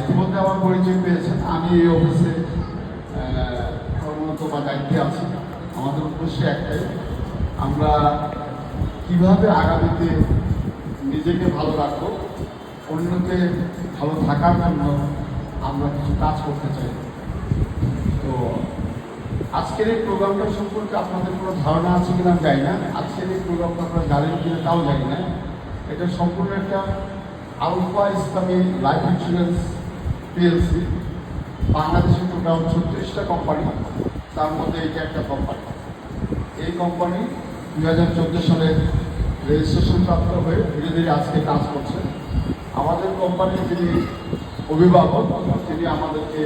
ইতিমধ্যে আমার পরিচয় পেয়েছেন। আমি এই অফিসে কর্মরত বা দায়িত্বে আছি। আমাদের উদ্দেশ্য একটাই, আমরা কিভাবে আগামীতে নিজেকে ভালো রাখবো, অন্যকে ভালো থাকার জন্য আমরা কিছু কাজ করতে চাই। তো আজকের এই প্রোগ্রামটা সম্পর্কে আপনাদের কোনো ধারণা আছে কিনা আমি জানি না। আজকের এই প্রোগ্রামটা আপনারা জানেন কিনা তাও জানি না। এটা সম্পূর্ণ একটা আলফা ইসলামী লাইফ ইন্স্যুরেন্স পিএলসি। বাংলাদেশে টোটাল 36টা কোম্পানি, তার মধ্যে এটা একটা কোম্পানি। এই কোম্পানি 2014 সালে রেজিস্ট্রেশন প্রাপ্ত হয়ে ধীরে ধীরে আজকে কাজ করছে। আমাদের কোম্পানির যিনি অভিভাবক, তিনি আমাদেরকে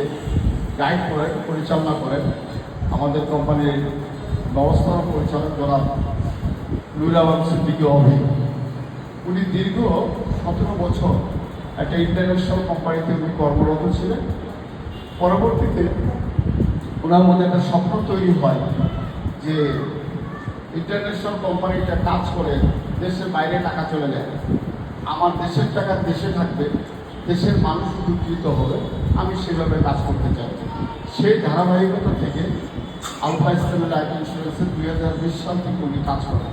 গাইড করেন, পরিচালনা করেন। আমাদের কোম্পানির ব্যবস্থাপনা পরিচালক জনাব নুরুল আলম সিদ্দিকী অভি। উনি দীর্ঘ 17 বছর একটা ইন্টারন্যাশনাল কোম্পানিতে উনি কর্মরত ছিলেন। পরবর্তীতে ওনার মধ্যে একটা স্বপ্ন তৈরি হয় যে ইন্টারন্যাশনাল কোম্পানিটা কাজ করে দেশের বাইরে টাকা চলে যায়, আমার দেশের টাকা দেশে থাকবে, দেশের মানুষ উপকৃত হবে, আমি সেভাবে কাজ করতে চাই। সেই ধারাবাহিকতা থেকে আলফা ইসলামী লাইফ ইন্স্যুরেন্সের 2020 সাল থেকে উনি কাজ করেন।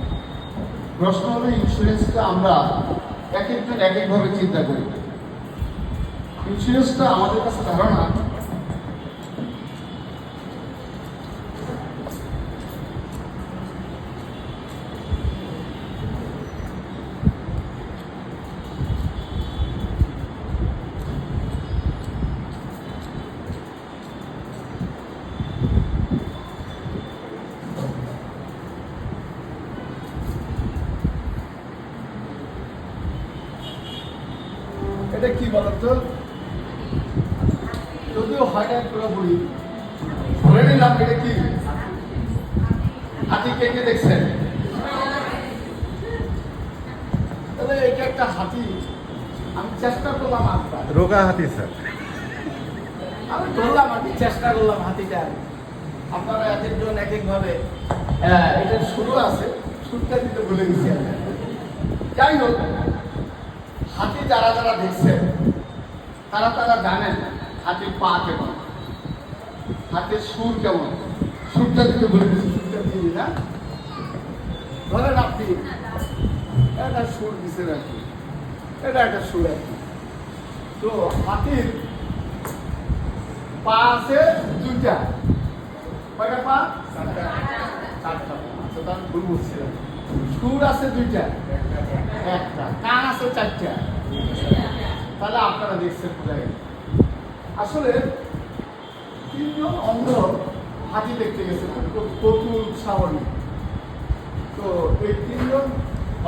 প্রশ্ন হলো, ইন্স্যুরেন্সটা আমরা এক একজন এক একভাবে চিন্তা করি। ইন্স্যুরেন্সটা আমাদের কাছে ধারণা এটা কি বলতো, যদিও হাইলাইট করে বলি, ধরে নিলাম এটা কি হাতি। কে কে দেখছেন? তাহলে এটা একটা হাতি। আমি চেষ্টা করলাম আঁকবার, রোগা হাতি স্যার। আমি ধরলাম, আমি চেষ্টা করলাম হাতিটা। আপনারা এক একজন এক একভাবে এটা শুরু আছে, শুরুটা দিতে বলে দিচ্ছি। যাই হোক, হাতি যারা যারা দেখছেন তারা তারা জানেন হাতির পা কেমন, হাতির সুর কেমন। সুরটা দিতে বলে দিচ্ছি, সুরটা দিয়ে না ধরেন আপনি একটা সুর দিচ্ছেন আর কি, এটা একটা সুর আর কি। তো হাতির পা আছে দুইটা, কয়টা পা? চারটা পা। আচ্ছা, তার ভুল বুঝছিলাম। সুর আছে দুইটা, একটা। কান আছে চারটা। তাহলে আপনারা দেখছেন কোথায়। আসলে 3 জন অন্ধ হাতি দেখতে গেছে, প্রচুর স্বাভাবিক। তো এই 3 জন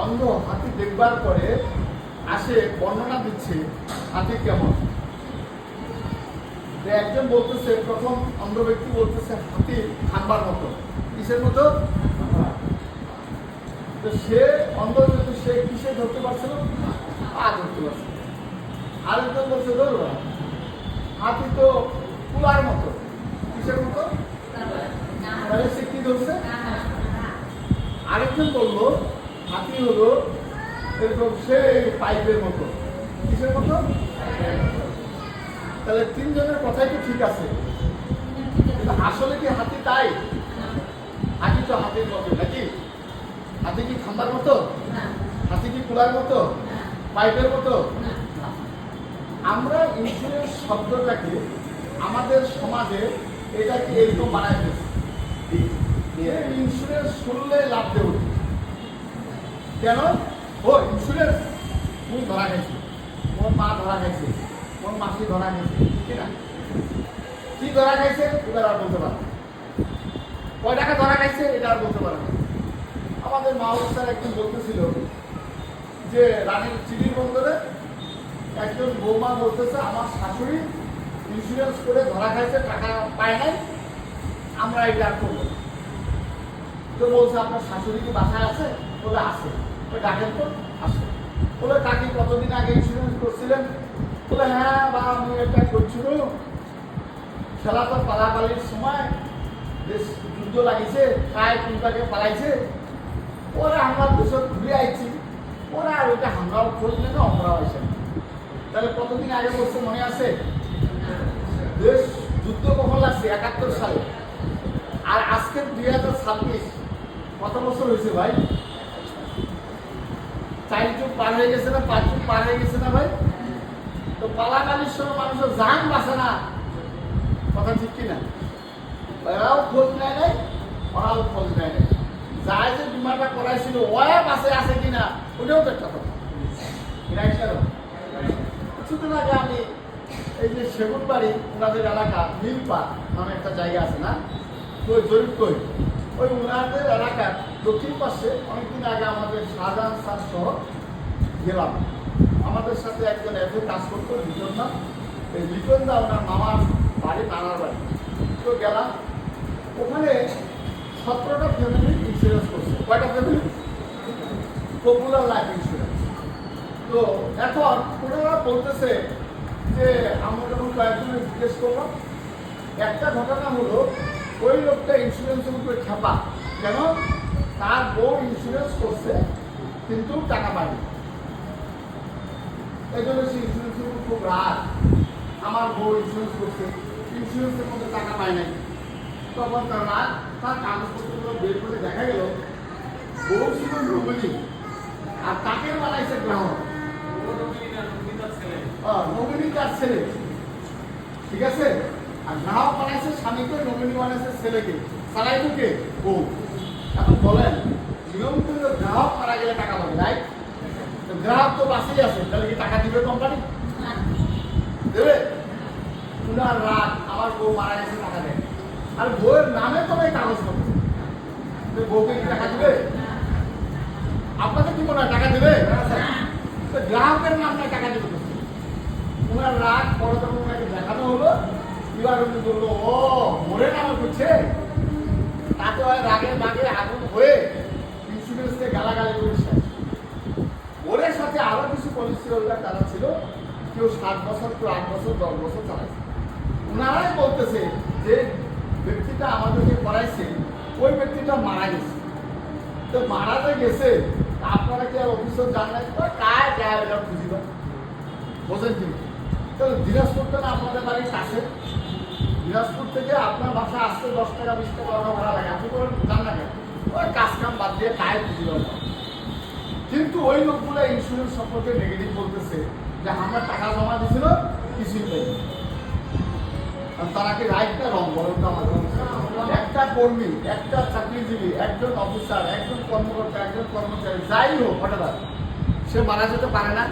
অন্ধ হাতি দেখবার পরে আসে বর্ণনা দিচ্ছে হাতি কেমন। একজন বলতেছে, প্রথম অন্ধ ব্যক্তি বলতেছে হাতি খাম্বার মতো। কিসের মতো? তো সে অন্ধ যেহেতু, সে কিসে ধরতে পারছিল? পা ধরতে পারছিল। আরেকজন বলছে ধরো হাতি তো কুলার মতো। কিসের মতো? তাহলে সে কি ধরছে? আরেকজন বললো হাতি হলো এরকম সে পাইপের মতো। কিসের মতো? তাহলে 3 জনের কথাই তো ঠিক আছে, কিন্তু আসলে কি হাতি তাই? হাতি তো হাতির মতো নাকি? হাতি কি খাম্বার মতো? হাতি কি কুলার মতো? পাইপের মতো? আমরা ইন্স্যুরেন্স শব্দটাকে আমাদের সমাজে এটাকে এরকম বানাই ফেলছি। ইন্স্যুরেন্স শুনলে লাভ দেব কেন? ও ইন্স্যুরেন্স, তুমি ধরা গেছে, মোর মা ধরা গেছে, মোর মাসি ধরা গেছে, ঠিক না? কি ধরা গেছে এটা আর বলতে পারো, কয় টাকা ধরা গেছে এটা আর বলতে পারো। আমাদের মাহবুব স্যার একদিন বলতেছিল যে রানীর চিড়ির বন্দরে একজন বৌমা বলতেছে, আমার শাশুড়ি ইন্স্যুরেন্স করে ধরা খাইছে, টাকা পায় নাই, আমরা এটা করবো। তো বলছে, আপনার শাশুড়ি কি বাসায় আছে? বলে আছে। ডাকেন তো, আসে। বলে কাকি কতদিন আগে ইন্স্যুরেন্স করছিলেন? বলে হ্যাঁ বা আমি এটা করছিল, খেলা তো পালাপালির সময় বেশ যুদ্ধ লাগিয়েছে, খায় কুলটাকে পালাইছে, ওরা আমরা দেশে ঘুরে আইছি, ওরা আর ওইটা হামরাও করলে না, আমরাও আসে। তাহলে কতদিন আগে বলছে মনে আছে? দেশ যুদ্ধ কখন লাগছে? 71 সালে। আর আজকে 2026, কত বছর হয়েছে ভাই? 4 যুগ পার হয়ে গেছে না? 5 যুগ পার হয়ে গেছে না ভাই? তো পালাকালীর সময় মানুষের জান বাঁচে না, কথা ঠিক কিনা? এরাও খোঁজ নেয় নাই, ওরাও খোঁজ নেয় নাই। যায় যে বিমানটা করাইছিল ওয়া বাসে আছে কিনা ওটাও তো একটা কথা। কিছুদিন আগে আমি এই যে সেগুনবাড়ি ওনাদের এলাকা নীলপাড় নামে একটা জায়গা আছে না, তো জরিপ করি ওই ওনাদের এলাকার দক্ষিণ পাশে অনেকদিন আগে আমাদের শাহজাহান স্যার সহ গেলাম। আমাদের সাথে একজন এফে কাজ করতো লিটন না, এই লিটন দা ওনার মামার বাড়ি, নানার বাড়ি। তো গেলাম ওখানে 17টা ফ্যামিলি ইন্স্যুরেন্স করছে। কয়টা ফ্যামিলি? Popular life insurance. তো এখন ওনারা বলতেছে যে আমরা যখন কয়েকজনের জিজ্ঞেস করলাম, একটা ঘটনা হলো ওই লোকটা ইন্স্যুরেন্সের উপরে ছাপা। কেন? তার বউ ইন্স্যুরেন্স করছে কিন্তু টাকা পায়নি, এই জন্য সে ইন্স্যুরেন্সের উপর খুব রাগ। আমার বউ ইন্স্যুরেন্স করছে, ইন্স্যুরেন্সের মধ্যে টাকা পায় নাই। তখন তার রাগ, তার কাগজপত্রগুলো বের করে দেখা গেল বউ ছিল নমিনি আর তাকে বানাইছে গ্রাহক। নমিনি তার ছেলে, ঠিক আছে? আর গ্রাহক বানাইছে স্বামীকে, নমিনি বানাইছে ছেলেকে, চালাইতো কে? বউ। এখন বলেন নিয়ম কিন্তু গ্রাহক মারা গেলে টাকা পাবে, রাইট? গ্রাহক তো বাঁচিয়ে আছে, তাহলে কি টাকা দিবে কোম্পানি? দেবে? উনার রাগ, আমার বউ মারা গেছে, টাকা দেয়। আর বউয়ের নামে তো এই কাগজপত্র, বউকে কি টাকা দিবে? আপনাদের কি মনে হয় টাকা দেবে? গ্রাহকের নাম নাই, টাকা দিবে। উনার রাগ পরে যখন ওনাকে দেখানো হলো, এবার উনি বললো ও মোরে নামে করছে। তাতে হয় রাগের মাগে আগুন হয়ে ইন্স্যুরেন্সকে গালাগালি করে শেষ। ওদের সাথে আরো কিছু পলিসি হোল্ডার তারা ছিল, কেউ 7 বছর, কেউ 8 বছর, 10 বছর চালাইছে। ওনারাই বলতেছে যে ব্যক্তিটা আমাদেরকে করাইছে ওই ব্যক্তিটা মারা গেছে। তো মারা যে গেছে আপনারা কি আর অফিসে জানলেন তো কার যায় ওটা খুঁজিবা, বোঝেন কিন্তু? তাহলে দিনাজপুরটা না আপনাদের বাড়ির কাছে, দিনাজপুর থেকে আপনার বাসা আসতে 10 টাকা 20 টাকা অটো ভাড়া লাগে, আপনি বলেন জান না কেন? ওই কাজ কাম বাদ দিয়ে কায় খুঁজিবা। কিন্তু ওই লোকগুলো ইন্স্যুরেন্স সম্পর্কে নেগেটিভ বলতেছে যে আমরা টাকা জমা দিয়েছিল কিছুই পাই। তারা কি রাইট না রং বলেন তো আমাদের? একটা কর্মী, একটা চাকরিজীবী, একজন অফিসার, একজন কর্মকর্তা, একজন কর্মচারী যাই হোক হঠাৎ সে মারা যেতে পারে না।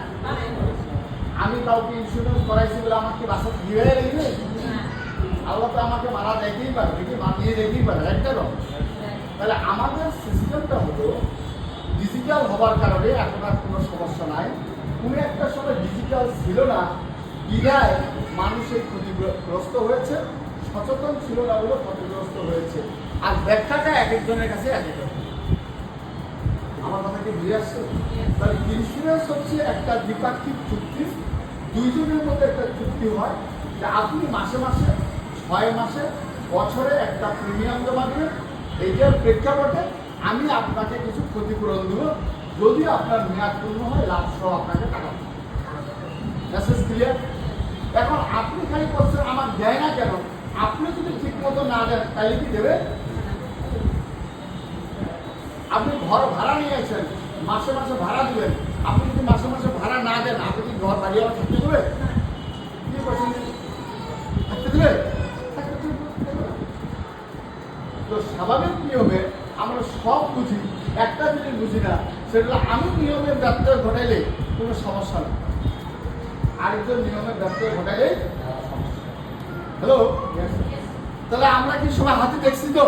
আমি কাউকে ইন্স্যুরেন্স করাইছি বলে আমাকে বাসা দিয়ে রেখে আল্লাহ তো আমাকে মারা দেখতেই পারে, দেখি মানিয়ে দেখতেই পারে, একটা রং। তাহলে আমাদের সিস্টেমটা হলো ডিজিটাল হবার কারণে এখন আর কোনো সমস্যা নাই। কোনো একটা সময় ডিজিটাল ছিল না বিধায় মানুষের ক্ষতিগ্রস্ত হয়েছে, সচেতন ছিল না বলে ক্ষতিগ্রস্ত হয়েছে। আর ব্যাখ্যাটা এক একজনের কাছে এক এক রকম। আমার কথা কি বুঝে আসছে? তাহলে ইন্স্যুরেন্স হচ্ছে একটা দ্বিপাক্ষিক চুক্তি, দুইজনের মধ্যে একটা চুক্তি হয় যে আপনি মাসে মাসে, 6 মাসে, বছরে একটা প্রিমিয়াম জমা দেবেন। এইটার প্রেক্ষাপটে আমি আপনাকে কিছু ক্ষতিপূরণ দেবো, যদি আপনার মেয়াদ পূর্ণ হয় লাভ সহ আপনাকে টাকা দেবো। Message clear? এখন আপনি খালি করছেন আমার দেয় না কেন? আপনি যদি ঠিক মতো না দেন তাহলে কি দেবে? আপনি ঘর ভাড়া নিয়েছেন, মাসে মাসে ভাড়া দিবেন, আপনি যদি মাসে মাসে ভাড়া না দেন আপনি কি ঘর বাড়ি আমার থাকতে দেবে? কি করছেন? থাকতে দেবে? তো স্বাভাবিক নিয়মে আমরা সব বুঝি, একটা জিনিস বুঝি না, সেগুলো আমি নিয়মের ব্যত্যয় ঘটাইলে কোনো সমস্যা নেই, আরেকজন নিয়মের ব্যত্যয় ঘটাইলে হ্যালো। তাহলে আমরা কি সবাই হাতে দেখছি তো?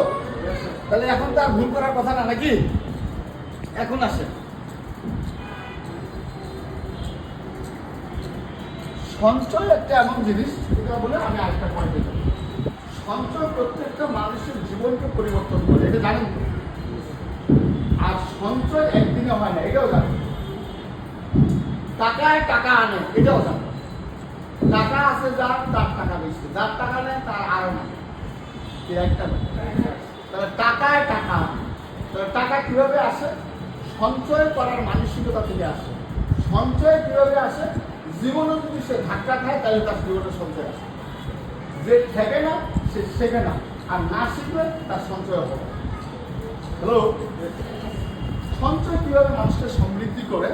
তাহলে এখন তার ভুল করার কথা না নাকি? এখন আসে সঞ্চয় একটা এমন জিনিস, এটা বলে আমি আরেকটা পয়েন্টে যাব। সঞ্চয় প্রত্যেকটা মানুষের জীবনকে পরিবর্তন করে, এটা জানেন তো? আর সঞ্চয় একদিনে হয় না, এটাও জানেন। টাকায় টাকা আনে, এটাও জানেন। টাকা আছে যার, তার টাকা বেশি, যার টাকা নেই তার আরো না। একটা তাহলে টাকায় টাকা, তাহলে টাকা কিভাবে আসে? সঞ্চয় করার মানসিকতা থেকে আসে। সঞ্চয় কিভাবে আসে? জীবনে যদি সে ধাক্কা খায় তাহলে তার জীবনে সঞ্চয় আসে। যে ঠেকে না সে শেখে না, আর না শিখবে তার সঞ্চয় হবে। হ্যালো, সঞ্চয় কিভাবে মানুষকে সমৃদ্ধি করে?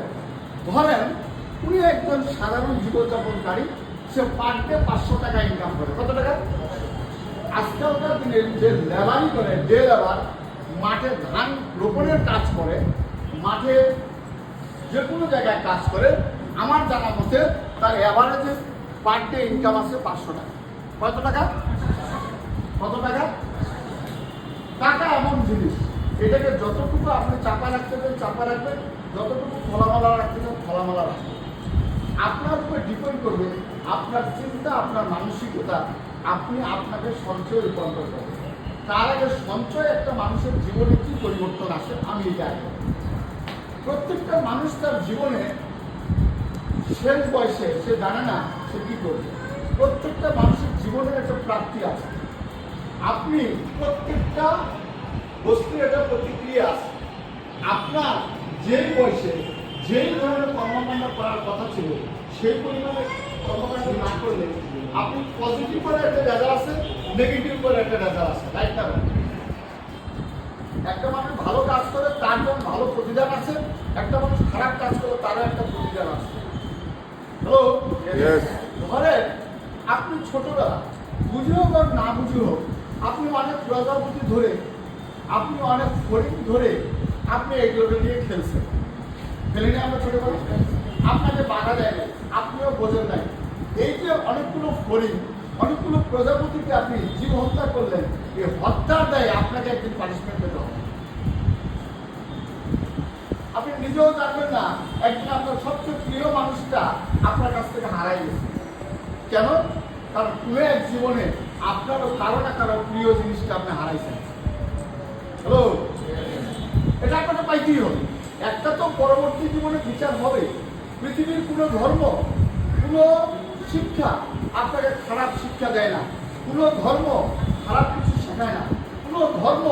ধরেন উনি একজন সাধারণ জীবনযাপনকারী, সে পার ডে 500 টাকা ইনকাম করে। কত টাকা? আজকালকার দিনে যে লেবারি করে, ডে লেবার, মাঠে ধান রোপণের কাজ করে, মাঠে যে কোনো জায়গায় কাজ করে, আমার জানা মতে তার অ্যাভারেজে পার ডে ইনকাম আছে 500 টাকা। কত টাকা? কত টাকা? টাকা এমন জিনিস, এটাকে যতটুকু আপনি চাপা রাখতে চান চাপা রাখবেন, যতটুকু খোলামেলা রাখতে চান খোলামেলা রাখবেন। আপনার উপর ডিপেন্ড করবে আপনার চিন্তা, আপনার মানসিকতা, আপনি আপনাকে সঞ্চয়ে রূপান্তর করবেন। তার আগে সঞ্চয় একটা মানুষের জীবনে কি পরিবর্তন আসে আমি এটা আগে। প্রত্যেকটা মানুষ তার জীবনে শেষ বয়সে সে জানে না সে কি করবে। প্রত্যেকটা মানুষের জীবনের একটা প্রাপ্তি আছে। আপনি প্রত্যেকটা বস্তুর একটা প্রতিক্রিয়া আছে। আপনার যেই বয়সে যেই ধরনের কর্মকাণ্ড করার কথা ছিল সেই পরিমাণে কর্মকাণ্ড না করলে আপনি পজিটিভ করে একটা রেজাল্ট আছে, নেগেটিভ করে একটা রেজাল্ট আছে, রাইট না? একটা মানুষ ভালো কাজ করে তার জন্য ভালো প্রতিদান আছে, একটা মানুষ খারাপ কাজ করে তারও একটা প্রতিদান আছে। হ্যালো, ধরে আপনি ছোটবেলা বুঝে হোক আর না বুঝে হোক, আপনি অনেক প্রজাপতি ধরে, আপনি অনেক ফড়িং ধরে আপনি এগুলোকে নিয়ে খেলছেন। ফেলে নিয়ে আমরা ছোটবেলা আপনাকে বাধা দেয় না, আপনিও বোঝেন নাই। এই যে অনেকগুলো ফড়িং, অনেকগুলো প্রজাপতিকে আপনি জীব হত্যা করলেন, এই হত্যার দায়ে আপনাকে একদিন পানিশমেন্ট পেতে হবে। আপনি নিজেও জানবেন না, একদিন আপনার সবচেয়ে প্রিয় মানুষটা আপনার কাছ থেকে হারাই গেছে। কেন? কারণ পুরো এক জীবনে আপনারও কারো না কারো প্রিয় জিনিসটা আপনি হারাইছেন। হ্যালো, এটা আপনাকে পাইতেই হবে। একটা তো পরবর্তী জীবনে বিচার হবে। পৃথিবীর কোনো ধর্ম, কোনো শিক্ষা আপনাকে খারাপ শিক্ষা দেয় না, কোনো ধর্ম খারাপ কিছু শেখায় না, কোনো ধর্ম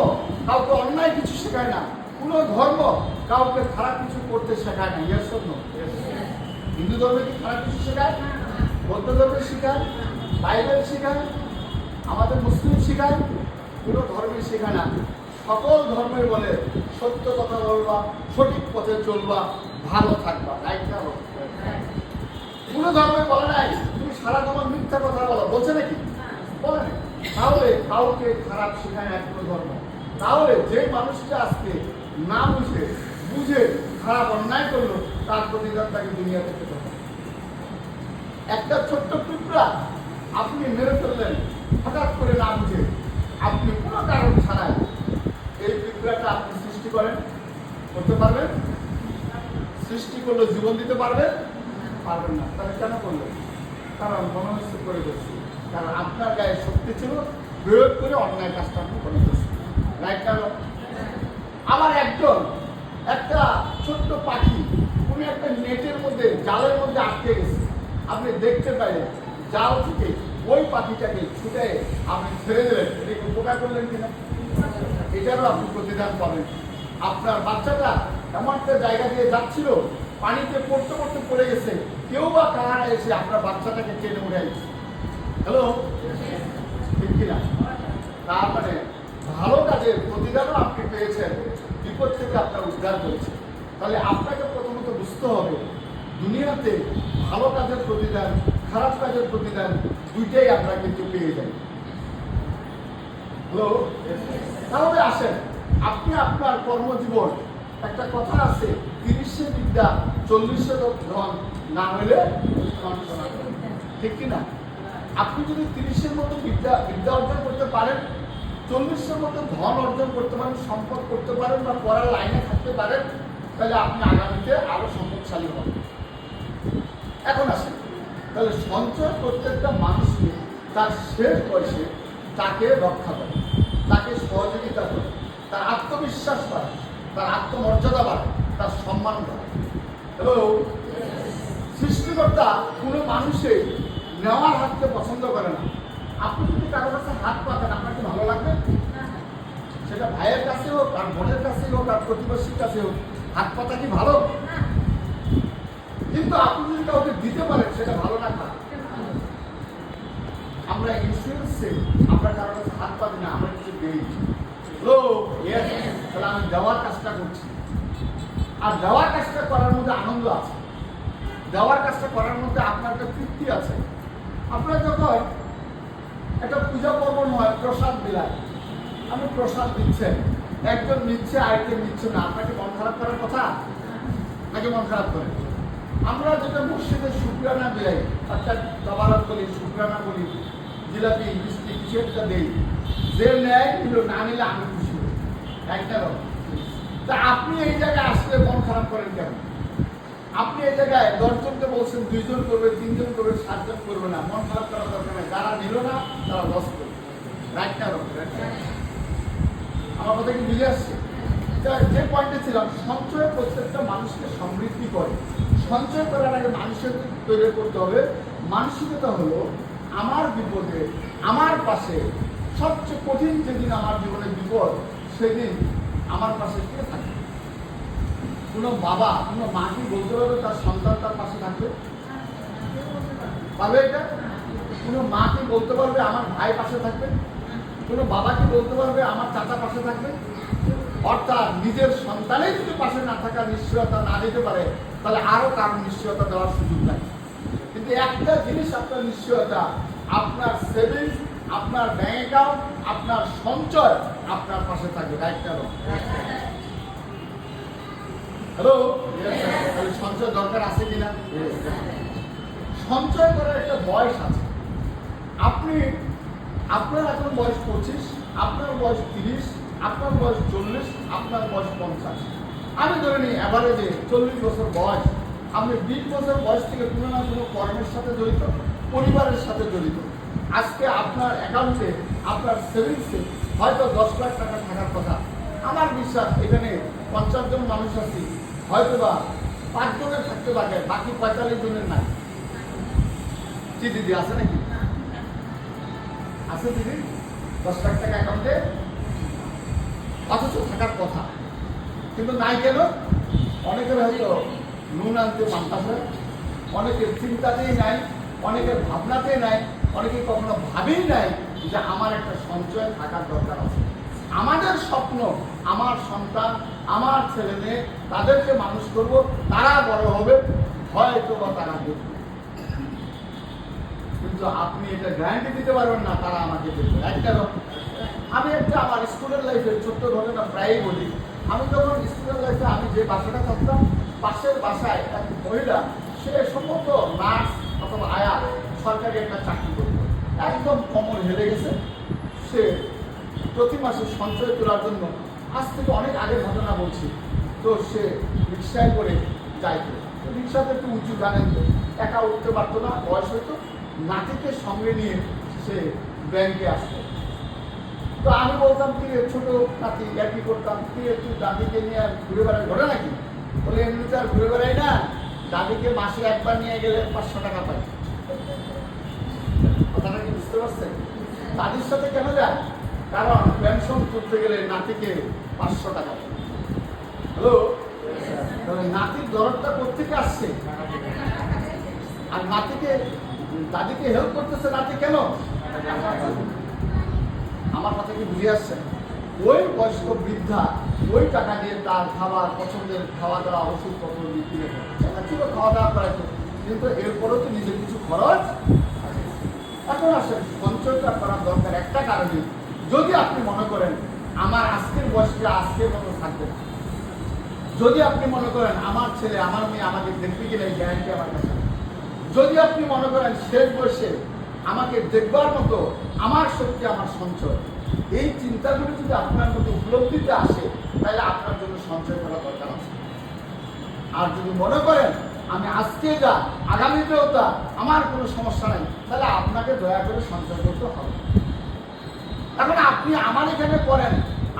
কাউকে অন্যায় কিছু শেখায় না, কোনো ধর্ম কাউকে খারাপ কিছু করতে শেখায় না। Yes or no? হিন্দু ধর্মে কি খারাপ কিছু শেখায়? বৌদ্ধ ধর্মে শেখায়, বাইবেল শেখায়, আমাদের মুসলিম শেখায়, কোনো ধর্মে শেখায় না। সকল ধর্মের বলে সত্য কথা বলবা, সঠিক পথে চলবা, ভালো থাকবা, রাইট না? কোনো ধর্মে বলে নাই তুমি সারা তোমার মিথ্যা কথা বলো, বলছে নাকি? বলে না। তাহলে কাউকে খারাপ শেখায় না কোনো ধর্ম। তাহলে যে মানুষটা আজকে না বুঝে বুঝে খারাপ অন্যায় করলো, তার প্রতিদান তাকে দুনিয়া থেকে দেবে। একটা ছোট্ট পিঁপড়া আপনি মেরে ফেললেন হঠাৎ করে না বুঝে, আপনি কোনো কারণ ছাড়াই। এই পিঁপড়াটা আপনি সৃষ্টি করেন, করতে পারবেন? সৃষ্টি করলে জীবন দিতে পারবেন? পারবেন না। তাহলে কেন করলেন? কারণ মনে হচ্ছে করে করছি, কারণ আপনার গায়ে শক্তি ছিল, প্রয়োগ করে অন্যায় কাজটা আপনি করে করছেন, রাইট? কারণ আবার একটা ছোট্ট পাখি উনি একটা নেটের মধ্যে, জালের মধ্যে আটকে গেছে, আপনি দেখতে পাইলেন, জাল থেকে ওই পাখিটাকে ছুটে আপনি ছেড়ে দিলেন, এটাকে উপকার করলেন কিনা? এটারও আপনি প্রতিদান পাবেন। আপনার বাচ্চাটা এমন একটা জায়গা দিয়ে যাচ্ছিল, পানিতে পড়তে পড়তে পড়ে গেছে, কেউ বা কারা এসে আপনার বাচ্চাটাকে টেনে উঠে গেছে। হ্যালো, ঠিক কিনা? তার মানে ভালো কাজের প্রতিদানও আপনি পেয়েছেন, বিপদ থেকে আপনার উদ্ধার করেছে। তাহলে আপনাকে প্রথমত বুঝতে হবে দুনিয়াতে ভালো কাজের প্রতিদান, খারাপ কাজের প্রতিদান দুইটাই আমরা কিন্তু পেয়ে যাই। হ্যালো, তাহলে আসেন আপনি আপনার কর্মজীবন, একটা কথা আছে 30 বিদ্যা 40 ধন না হইলে ঠিক কিনা? আপনি যদি 30 মতো বিদ্যা অর্জন করতে পারেন, 40 মতো ধন অর্জন করতে পারেন, সম্পদ করতে পারেন, বা পড়ার লাইনে থাকতে পারেন, তাহলে আপনি আগামীতে আরো সম্পদশালী হবেন। এখন আসেন, তাহলে সঞ্চয় প্রত্যেকটা মানুষকে তার শেষ বয়সে তাকে রক্ষা করে, তাকে সহযোগিতা করে, তার আত্মবিশ্বাস বাড়ে, তার আত্মমর্যাদা বাড়ে, তার সম্মান বাড়ে। এবং সৃষ্টিকর্তা কোনো মানুষে নেওয়ার হাতকে পছন্দ করে না। আপনি যদি কারোর কাছে হাত পাতেন, আপনার কি ভালো লাগবে? সেটা ভাইয়ের কাছে হোক, আর বোনের কাছে হোক, আর প্রতিবেশীর কাছে হোক, হাত পাতা কি ভালো? কিন্তু আপনি যদি কাউকে দিতে পারেন সেটা ভালো না খারাপ। আমরা ইন্স্যুরেন্সে আমরা কারোর কাছে হাত পাবি না, আমরা কিছু দেই, তাহলে আমি দেওয়ার কাজটা করছি। আর দেওয়ার কাজটা করার মধ্যে আনন্দ আছে, দেওয়ার কাজটা করার মধ্যে আপনার একটা তৃপ্তি আছে। আপনার যখন একটা পূজা পার্বণ হয়, প্রসাদ বিলায়, আপনি প্রসাদ দিচ্ছেন, একজন নিচ্ছে আরেকজন নিচ্ছে না, আপনাকে মন খারাপ করার কথা নাকি মন খারাপ করে? আমরা যেটা মসজিদে শুকরানা বিলাই, অর্থাৎ জবারত বলি, শুকরানা বলি, জিলাপি মিষ্টি কিছু একটা দেই, যে নেয় নিল, না নিলে আমি খুশি হই, একটা তা আপনি এই জায়গায় আসলে মন খারাপ করেন কেন? আপনি এই জায়গায় 10 জনকে বলছেন 2 জন করবে, 3 জন করবে, 7 জন করবে না, মন খারাপ করার দরকার নেই। যারা নিল না তারা লস করবে, রাইট না রকম। আমার কথা কি বুঝে আসছে? যে পয়েন্টে ছিলাম, সঞ্চয় প্রত্যেকটা মানুষকে সমৃদ্ধি করে। সঞ্চয় করার আগে মানুষের তৈরি করতে হবে মানসিকতা হলো, আমার বিপদে আমার পাশে, সবচেয়ে কঠিন যেদিন আমার জীবনে বিপদ, সেদিন আমার পাশে কে থাকে? কোনো বাবা, কোনো মা কি বলতে পারবে তার সন্তান তার পাশে থাকবে? পারবে এটা? কোনো মা কি বলতে পারবে আমার ভাই পাশে থাকবে? কোনো বাবা কি বলতে পারবে আমার চাচা পাশে থাকবে? অর্থাৎ নিজের সন্তানের যদি পাশে না থাকার নিশ্চয়তা না দিতে পারে, তাহলে আরো কারণ নিশ্চয়তা দেওয়ার সুযোগ নাই। কিন্তু একটা জিনিস আপনার নিশ্চয়তা, আপনার সেভিংস, আপনার ব্যাংক অ্যাকাউন্ট, আপনার সঞ্চয় আপনার পাশে থাকবে, রাইট না রং? হ্যালো, তাহলে সঞ্চয় দরকার আছে কিনা? সঞ্চয় করার একটা বয়স আছে। আপনার এখন বয়স 25, আপনার বয়স 30, আপনার বয়স 40, আপনার বয়স 50। আমি ধরে নিই অ্যাভারেজে 40 বছর বয়স। আপনি 20 বছর বয়স থেকে কোনো না কোনো কর্মের সাথে জড়িত, পরিবারের সাথে জড়িত। আজকে আপনার অ্যাকাউন্টে, আপনার সেভিংসে হয়তো 10 লাখ টাকা থাকার কথা। আমার বিশ্বাস এখানে 50 জন মানুষ আছি, হয়তো বা 5 জনের থাকতে পারে, বাকি 45 জনের নাই। কি দিদি আছে নাকি? আছে দিদি? 10 লাখ টাকা অ্যাকাউন্টে অথচ থাকার কথা, কিন্তু নাই কেন? অনেকের হয়তো নুন আনতে মানতাছে, অনেকের চিন্তাতেই নাই, অনেকের ভাবনাতেই নাই, অনেকে কখনো ভাবেই নাই যে আমার একটা সঞ্চয় থাকার দরকার আছে। আমাদের স্বপ্ন, আমার সন্তান, আমার ছেলে মেয়ে, তাদেরকে মানুষ করব, তারা বড় হবে, হয়তো বা তারা দেখবে, কিন্তু আপনি এটা গ্যারান্টি দিতে পারবেন না তারা আমাকে দেখবে। একটা আমি একটা আমার স্কুলের লাইফে ছোট্ট ঘটনা প্রায়ই বলি। আমি যখন স্কুলের লাইফে আমি যে বাসাটা থাকতাম, পাশের বাসায় এক মহিলা, সে সম্ভবত নার্স অথবা আয়া, সরকারি একটা চাকরি করত, একদম কোমর হেলে গেছে। সে প্রতি মাসে সঞ্চয় করার জন্য, আজ থেকে অনেক আগের ঘটনা বলছি, তো সে রিক্সায় করে যাইতো। রিক্সাতে একটু উঁচু, জানেন তো, একা উঠতে পারতো না, বয়স হইতো, নাতিকে সঙ্গে নিয়ে সে ব্যাংকে আসতো। তো আমি বলতাম, কি ছোট নাতি, কি করতাম, কি একটু দাদিকে নিয়ে ঘুরে বেড়াই, ঘটে নাকি? বলে এমনিতে আর ঘুরে বেড়াই না, দাদিকে মাসে একবার নিয়ে গেলে 500 টাকা পাই। কথাটা কি বুঝতে পারছেন? দাদির সাথে কেন যায়? কারণ পেনশন তুলতে গেলে নাতিকে 500 টাকা পাই। হ্যালো, নাতির দরদটা কোথেকে আসছে? আর নাতিকে, দাদিকে হেল্প করতেছে নাতি কেন? আমার কথা কি বুঝে আসছে? ওই বয়স্ক বৃদ্ধা ওই টাকা দিয়ে তার খাবার, পছন্দের খাওয়া দাওয়া, ওষুধপত্র বিক্রি ছিল, খাওয়া দাওয়া করাইতো, কিন্তু এরপরেও তো নিজের কিছু খরচ। এখন আসেন, সঞ্চয়টা করার দরকার একটা কারণে, যদি আপনি মনে করেন আমার আজকের বয়সটা আজকের মতো থাকবে না, যদি আপনি মনে করেন আমার ছেলে, আমার মেয়ে আমাকে দেখবে কিনা এই গ্যারান্টি আমার কাছে, যদি আপনি মনে করেন শেষ বয়সে আমাকে দেখবার মতো আমার শক্তি, আমার সঞ্চয়, এই চিন্তাগুলো যদি আপনার মধ্যে উপলব্ধিতে আসে, তাহলে আপনার জন্য সঞ্চয় করা দরকার আছে। আর যদি মনে করেন আমি আজকে যা, আগামীতেও তা, আমার কোনো সমস্যা নাই, তাহলে আপনাকে দয়া করে সঞ্চয় করতে হবে। এখন আপনি আমার এখানে করেন,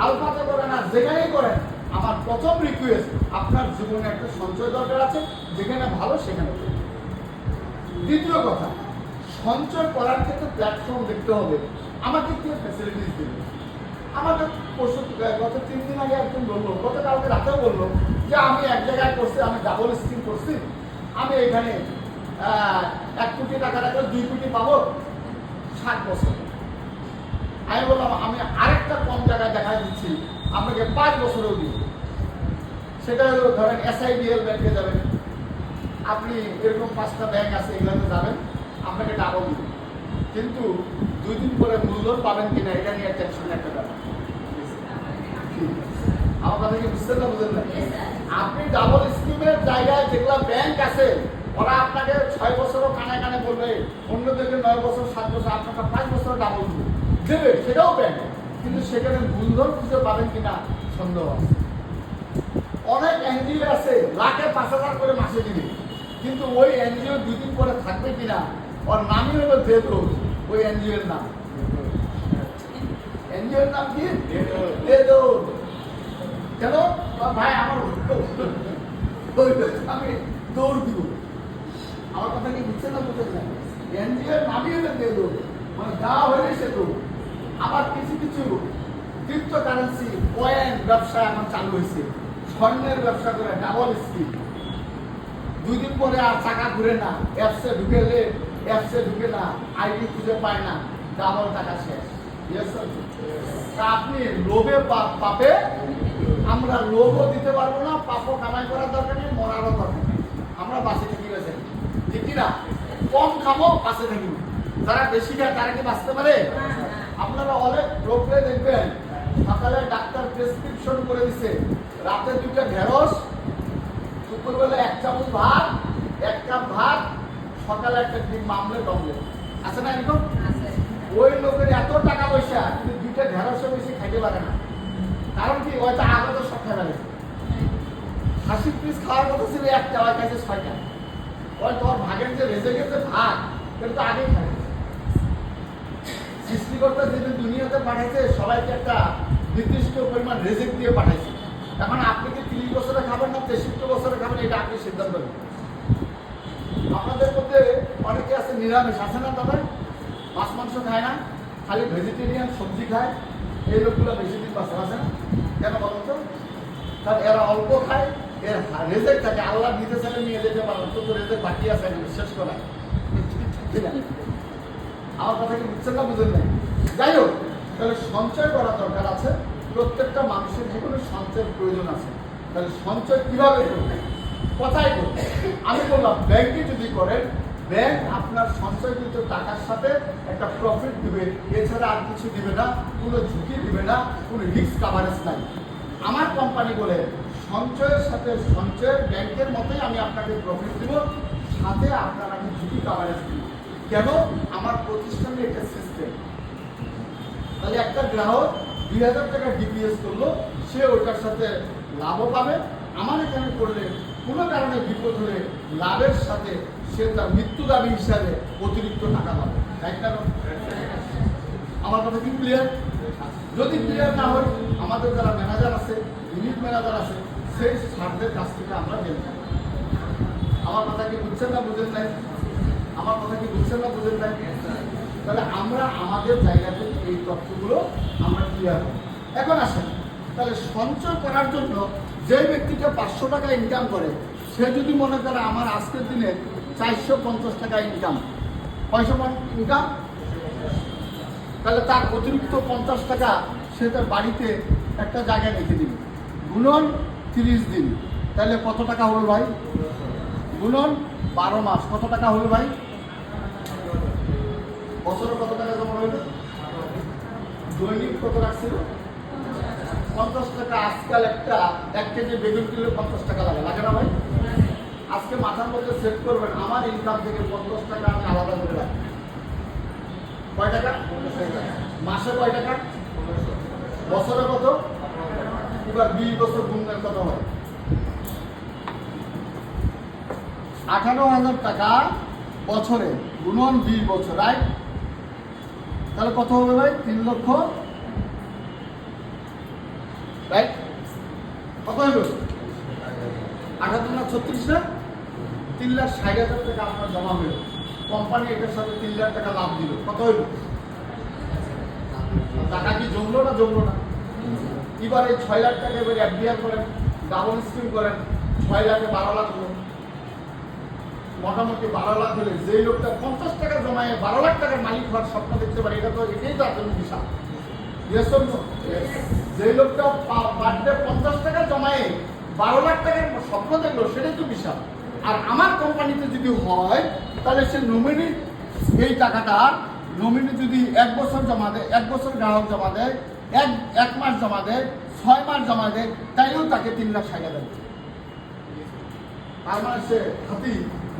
আলফাতে করেন, আর যেখানেই করেন, আমার প্রথম রিকোয়েস্ট, আপনার জীবনে একটা সঞ্চয় দরকার আছে, যেখানে ভালো সেখানে। দ্বিতীয় কথা, সঞ্চয় করার ক্ষেত্রে প্ল্যাটফর্ম দেখতে হবে, আমাকে কি ফ্যাসিলিটিস দেবে। আমাকে গত 3 দিন আগে একজন বললো, গতকালকে রাতেও বললো যে আমি এক জায়গায় করছি, আমি ডাবল স্কিম করছি, আমি এখানে 1 কোটি টাকা রাখলে 2 কোটি পাবো 60 বছর। আমি বললাম আমি আরেকটা কম টাকায় দেখা দিচ্ছি, আপনাকে 5 বছরেও দিব। সেটা হলো ধরেন SIDL ব্যাংকে যাবেন, আপনি এরকম 5টা ব্যাংক আছে, এগুলোতে যাবেন, আপনাকে ডাবল দিবে, কিন্তু 2 দিন পরে মূলধন পাবেন কিনা এটা নিয়ে টেনশন একটা ব্যাপার। আমার কথা কি বুঝতে না বুঝেন না? আপনি ডাবল স্কিমের জায়গায় যেগুলো ব্যাংক আছে ওরা আপনাকে 6 বছরও কানে কানে বলবে, অন্যদেরকে 9 বছর 7 বছর, আপনাকে 5 বছর ডাবল দেবে, সেটাও ব্যাংক, কিন্তু সেখানে মূলধন খুঁজে পাবেন কিনা সন্দেহ আছে। অনেক এনজিও আছে লাখে 5,000 করে মাসে দিবে, কিন্তু ওই এনজিও 2 দিন পরে থাকবে কিনা ওর নামই হলো দেদো, ওই এনজিওর নাম। এনজিওর নাম কি? দেদো। কেন ভাই আমার আমি দৌড় দিব? আমার কথা কি বুঝছে না বুঝতে না? এনজিওর নামই হলো দেদো, মানে যা হলে সে তো। আবার কিছু কিছু ক্রিপ্টোকারেন্সি কয়েন ব্যবসা এখন চালু হয়েছে, স্বর্ণের ব্যবসা করে ডাবল স্কিম। 2 দিন পরে আর চাকা ঘুরে না, অ্যাপসে ঢুকে না, আইডি খুঁজে পায় না, ডাবল টাকা শেষ। আপনি লোভে পাপে, আমরা লোভও দিতে পারবো না, পাপও কামাই করার দরকার নেই, মরারও দরকার নেই, আমরা বাঁচে থাকি বেছে, ঠিক কিনা? কম খাবো, বাঁচে থাকি। যারা বেশি খায় তারা কি বাঁচতে পারে? আপনারা অনেক লোকরে দেখবেন সকালে ডাক্তার প্রেসক্রিপশন করে দিছে, রাতে 2টা ঢেঁড়স, দুপুরবেলা 1 চামচ ভাত, 1 কাপ ভাত, সকালে একটা ডিম আমলেট অমলেট, আছে না এরকম? ওই লোকের এত টাকা পয়সা কিন্তু 2টা ঢেঁড়সের বেশি খাইতে পারে না। কারণ কি? ওইটা আগে তো সব খাই ফেলেছে। 80 পিস খাওয়ার কথা ছিল 1টা, ওই খাইছে 6টা। ওই তোর ভাগের যে রেজে গেছে ভাত, এটা তো আগেই খাই। সৃষ্টিকর্তা যেদিন দুনিয়াতে পাঠাইছে সবাইকে একটা নির্দিষ্ট পরিমাণ রেজেক দিয়ে পাঠাইছে। এখন আপনি কি 30 বছরে খাবেন না 63 বছরে খাবেন, এটা আপনি সিদ্ধান্ত নেবেন। আপনাদের মধ্যে অনেকে আছে নিরামিষ, আছে না? তবে মাছ মাংস খায় না, খালি ভেজিটেরিয়ান সবজি খায়, এই লোকগুলো বেশি দিন বাঁচে, আছে না? কেন বলুন তো? কারণ এরা অল্প খায়, এর রেজেক থাকে, আল্লাহ নিতে চাইলে নিয়ে যেতে পারবেন, তো রেজেক বাকি আছে শেষ করায়। আমার কথা কি বুঝছেন না বুঝেন নাই? যাই হোক, তাহলে সঞ্চয় করা দরকার আছে, প্রত্যেকটা মানুষের জীবনে সঞ্চয়ের প্রয়োজন আছে। তাহলে সঞ্চয় কিভাবে করবে, কোথায় করবে? আমি বললাম ব্যাংকে যদি করেন, ব্যাংক আপনার সঞ্চয়কৃত টাকার সাথে একটা প্রফিট দিবে, এছাড়া আর কিছু দিবে না, কোনো ঝুঁকি দিবে না, কোনো রিস্ক কাভারেজ নাই। আমার কোম্পানি বলে সঞ্চয়ের সাথে সঞ্চয়ের ব্যাংকের মতোই আমি আপনাকে প্রফিট দিব, সাথে আপনার আমি ঝুঁকি কাভারেজ দিব। কেন? আমার প্রতিষ্ঠানে একটা সিস্টেম। তাহলে একটা গ্রাহক 2000 টাকা ডিপিএস করলো, সে ওইটার সাথে লাভও পাবে। আমার এখানে করলে কোনো কারণে বিপদ হলে লাভের সাথে সে তার মৃত্যু দাবি হিসাবে অতিরিক্ত টাকা পাবে, তাই কেন? আমার কথা কি ক্লিয়ার? যদি ক্লিয়ার না হয়, আমাদের যারা ম্যানেজার আছে, ইউনিট ম্যানেজার আছে, সেই স্যারদের কাছ থেকে আমরা জেনে থাকি। আমার কথা কি বুঝছেন না বুঝেন নাই? আমার কথা কি বুঝছেন না বুঝেন নাই? তাহলে আমরা আমাদের জায়গাতে এই তথ্যগুলো আমরা ক্লিয়ার করি। এখন আসেন, তাহলে সঞ্চয় করার জন্য যে ব্যক্তিটা 500 টাকা ইনকাম করে, সে যদি মনে করে আমার আজকের দিনে 450 টাকা ইনকাম, কয়শো ইনকাম, তাহলে তার অতিরিক্ত 50 টাকা সে তার বাড়িতে একটা জায়গায় রেখে দিবে। গুণন 30 দিন, তাহলে কত টাকা হলো ভাই? গুণন 12 মাস, কত টাকা হলো ভাই? বছরে কত টাকা জমা হইলো? দৈনিক কত রাখছিল? 50 টাকা। আজকাল 1 কেজি বেগুন কিনলে 50 টাকা লাগে, লাগে না ভাই? আজকে মাথার মধ্যে সেট করবেন, আমার ইনকাম থেকে 50 টাকা আমি আলাদা করে রাখি। কয় টাকা? মাসে কয় টাকা? বছরে কত? এবার 20 বছর গুণের কত হয়? 18,000 টাকা বছরে, গুণন 20 বছর, রাইট? তাহলে কত হবে ভাই? 3 লক্ষ, রাইট? কত হইল? 78 না 36 না? 3,60,000 টাকা আপনার জমা হইল। কোম্পানি এটার সাথে 3 লাখ টাকা লাভ দিল, কত হইল? টাকা কি জমলো না জমলো না? এবার এই 6 লাখ টাকা, এবার FDR করেন, ডাবল স্কিম করেন, 6 লাখে 12 লাখ হলো। 6 লাখ 12 লাখ 6 লাখ 12 60 লাখ, 60 লাখ 12 লাখ, 60 লাখ 12 লাখ, 60 লাখ 12 লাখ, মোটামুটি 12 লাখ হলে যেই লোকটা 50 টাকা জমায় 12 লাখ টাকার মালিক হওয়ার স্বপ্ন দেখতে পারে, এটা তো এটাই তার জন্য বিশাল। যে লোকটা পার ডে 50 টাকা জমায় 12 লাখ টাকার স্বপ্ন দেখলো, সেটাই তো বিশাল। আর আমার কোম্পানিতে যদি হয়, তাহলে সে নমিনি এই টাকাটা নমিনি যদি 1 বছর জমা দেয়, 1 বছর গ্রাহক জমা দেয়, এক মাস জমা দেয়, 6 মাস জমা দেয়, তাইলেও তাকে 3,60,000 দেবে। তার মানে সে হাতি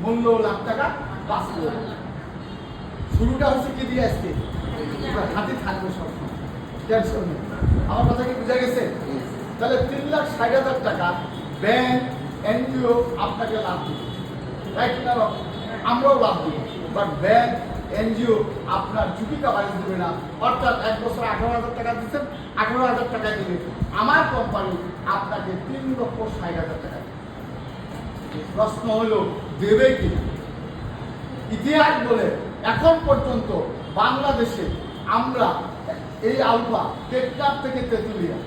মূল্য লাখ টাকা বাঁচল। শুরুটা হচ্ছে কি দিয়ে আজকে হাতি থাকবে সবসময়, টেনশন নেই। আমার কথা কি বুঝা গেছে? তাহলে 3,60,000 টাকা ব্যাংক এনজিও আপনাকে লাভ দিবে, রাইট না? আমরাও লাভ দিব, বাট ব্যাংক এনজিও আপনার ঝুঁকি কাভারেজ দেবে না। অর্থাৎ 1 বছর 18,000 টাকা দিচ্ছেন, 18,000 টাকা দিবে আমার কোম্পানি আপনাকে 3,60,000 টাকা। প্রশ্ন হলো দেবে কিনা? ইতিহাস বলে এখন পর্যন্ত বাংলাদেশে আমরা এই আলফা টেকনাফ থেকে তেঁতুলিয়া,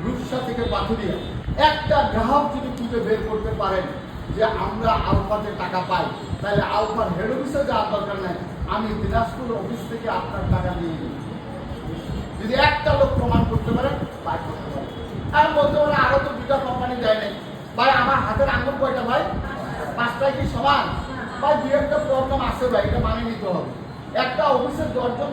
রূপসা থেকে পাথুরিয়া, একটা গ্রাহক যদি খুঁজে বের করতে পারেন যে আমরা আলফাতে টাকা পাই, তাহলে আলফার হেড অফিসে যাওয়ার দরকার নাই, আমি দিনাজপুর অফিস থেকে আপনার টাকা নিয়ে নিই। যদি একটা লোক প্রমাণ করতে পারে, তাই করতে পারে। আর বলতে পারে আরো তো 2টা কোম্পানি দেয় নাই। ভাই আমার হাতের আঙুল কয়টা ভাই? 5টাই কি সমান? ভাই 2 একটা প্রবলেম আছে ভাই, এটা মানে নিতে হবে। একটা অফিসের 10 জন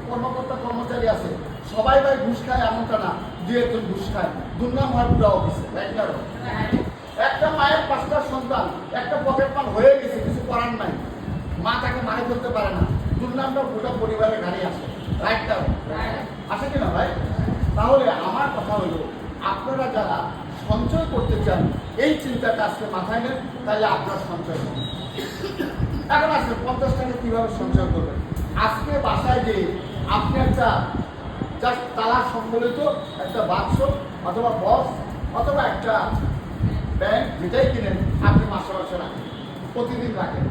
কর্মকর্তা কর্মচারী আছে, সবাই ভাই ঘুষ খায় এমনটা না, 2 একজন ঘুষ খায়, দুর্নাম হয় পুরো অফিসে। একটা মায়ের 5টা সন্তান, একটা পকেট মাল হয়ে গেছে, কিছু করার নাই, মা তাকে মানে ফেলতে পারে না, দুর্নামটা গোটা পরিবারের গাড়ি আসে, রাইটটা আসে কিনা ভাই? তাহলে আমার কথা হলো, আপনারা যারা সঞ্চয় করতে চান, এই চিন্তাটা আজকে মাথায় নেন, তাহলে আপনার সঞ্চয় হবে। এখন আসলে 50 টাকা কিভাবে সঞ্চয় করবেন? আজকে বাসায় যে আপনি একটা জাস্ট তালা সম্বলিত একটা বাক্স অথবা বক্স অথবা একটা ব্যাংক, যেটাই কিনেন, আপনি মাসে মাসে রাখেন, প্রতিদিন রাখেন,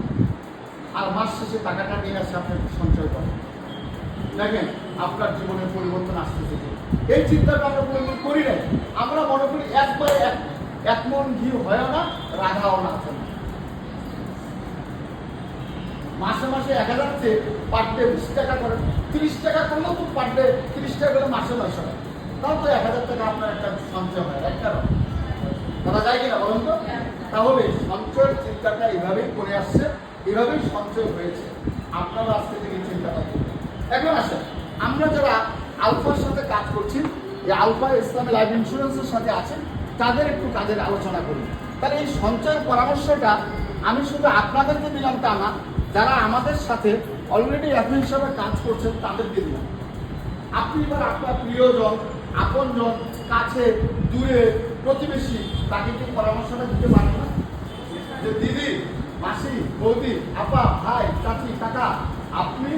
আর মাস শেষে টাকাটা নিয়ে আসে আপনি সঞ্চয় করেন। দেখেন আপনার জীবনের পরিবর্তন আসতেছে। এই চিন্তাটা আমরা পরিবর্তন করি নাই। আমরা মনে করি একবারে 1 মন ঘি হয় না, রাখাও না। মাসে মাসে 1000 চেয়ে পার ডে 20 টাকা করেন, 30 টাকা করলেও তো পার ডে 30 টাকা করে মাসে মাসে হয়, তাও তো 1000 টাকা আপনার একটা সঞ্চয় হয়। একটা করা যায় কিনা বলুন তো? তাহলে সঞ্চয়ের চিন্তাটা এইভাবেই করে আসছে, এভাবেই সঞ্চয় হয়েছে। আপনারা আজকে থেকে চিন্তাটা করবেন। এখন আসেন, আমরা যারা আলফার সাথে কাজ করছি, এই আলফা ইসলামী লাইফ ইন্স্যুরেন্সের সাথে আছেন, তাদের একটু কাজের আলোচনা করি। তাহলে এই সঞ্চয়ের পরামর্শটা আমি শুধু আপনাদেরকে দিলাম তা না, যারা আমাদের সাথে অলরেডি এফএম হিসাবে কাজ করছেন তাদেরকে দিলাম। আপনি এবার আপনার প্রিয়জন, আপনজন, কাছে দূরে প্রতিবেশী, তাকে কি পরামর্শটা দিতে পারেন না? যে দিদি, মাসি, বৌদি, আপা, ভাই, চাচি, কাকা, আপনি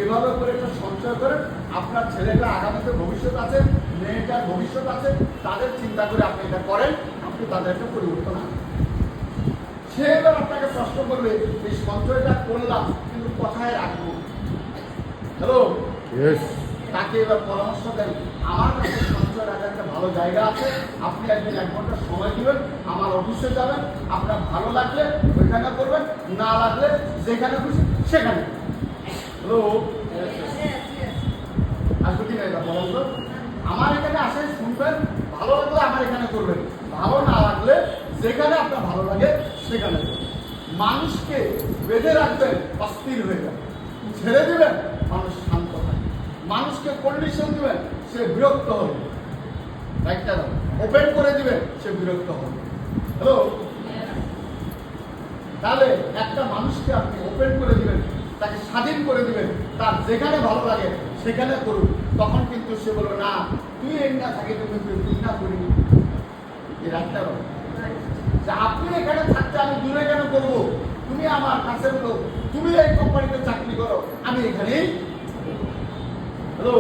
এভাবে করে একটা সঞ্চয় করেন, আপনার ছেলেটা আগামীতে ভবিষ্যৎ আছে, মেয়েটার ভবিষ্যৎ আছে, তাদের চিন্তা করে আপনি এটা করেন, আপনি তাদের একটা পরিবর্তন আনেন। সে এবার আপনাকে প্রশ্ন করবে, এই সঞ্চয়টা করলাম কিন্তু কোথায় রাখবো? হ্যালো, তাকে এবার পরামর্শ দেন, আমার কাছে সঞ্চয় রাখার একটা ভালো জায়গা আছে, আপনি একদিন 1 ঘন্টা সময় দিবেন, আমার অফিসে যাবেন, আপনার ভালো লাগলে ওইখানে করবেন, না লাগলে যেখানে খুশি সেখানে। হ্যালো, আসবে কি না এটা বলেন তো? আমার এখানে আসেন, শুনবেন, ভালো লাগলে আমার এখানে করবেন, ভালো না লাগলে যেখানে আপনার ভালো লাগে সেখানে করবেন। মানুষকে বেঁধে রাখবেন, অস্থির হয়ে যাবে, ছেড়ে দিবেন, মানুষ শান্ত হয়। মানুষকে কন্ডিশন দিবেন, সে বিরক্ত হবে, রাইটটা ওপেন করে দিবেন, সে বিরক্ত হবে। হ্যালো, তাহলে একটা মানুষকে আপনি ওপেন করে দিবেন, তাকে স্বাধীন করে দিবেন, তার যেখানে ভালো লাগে সেখানে করুন, তখন কিন্তু সে বলবে না তুই এই না থাকে, তুমি তুই না করি। এই রাখতে হবে যে আপনি এখানে থাকতে আমি দূরে কেন করবো? তুমি আমার কাছে বলো, তুমি এই কোম্পানিতে চাকরি করো, আমি এখানেই। হ্যালো,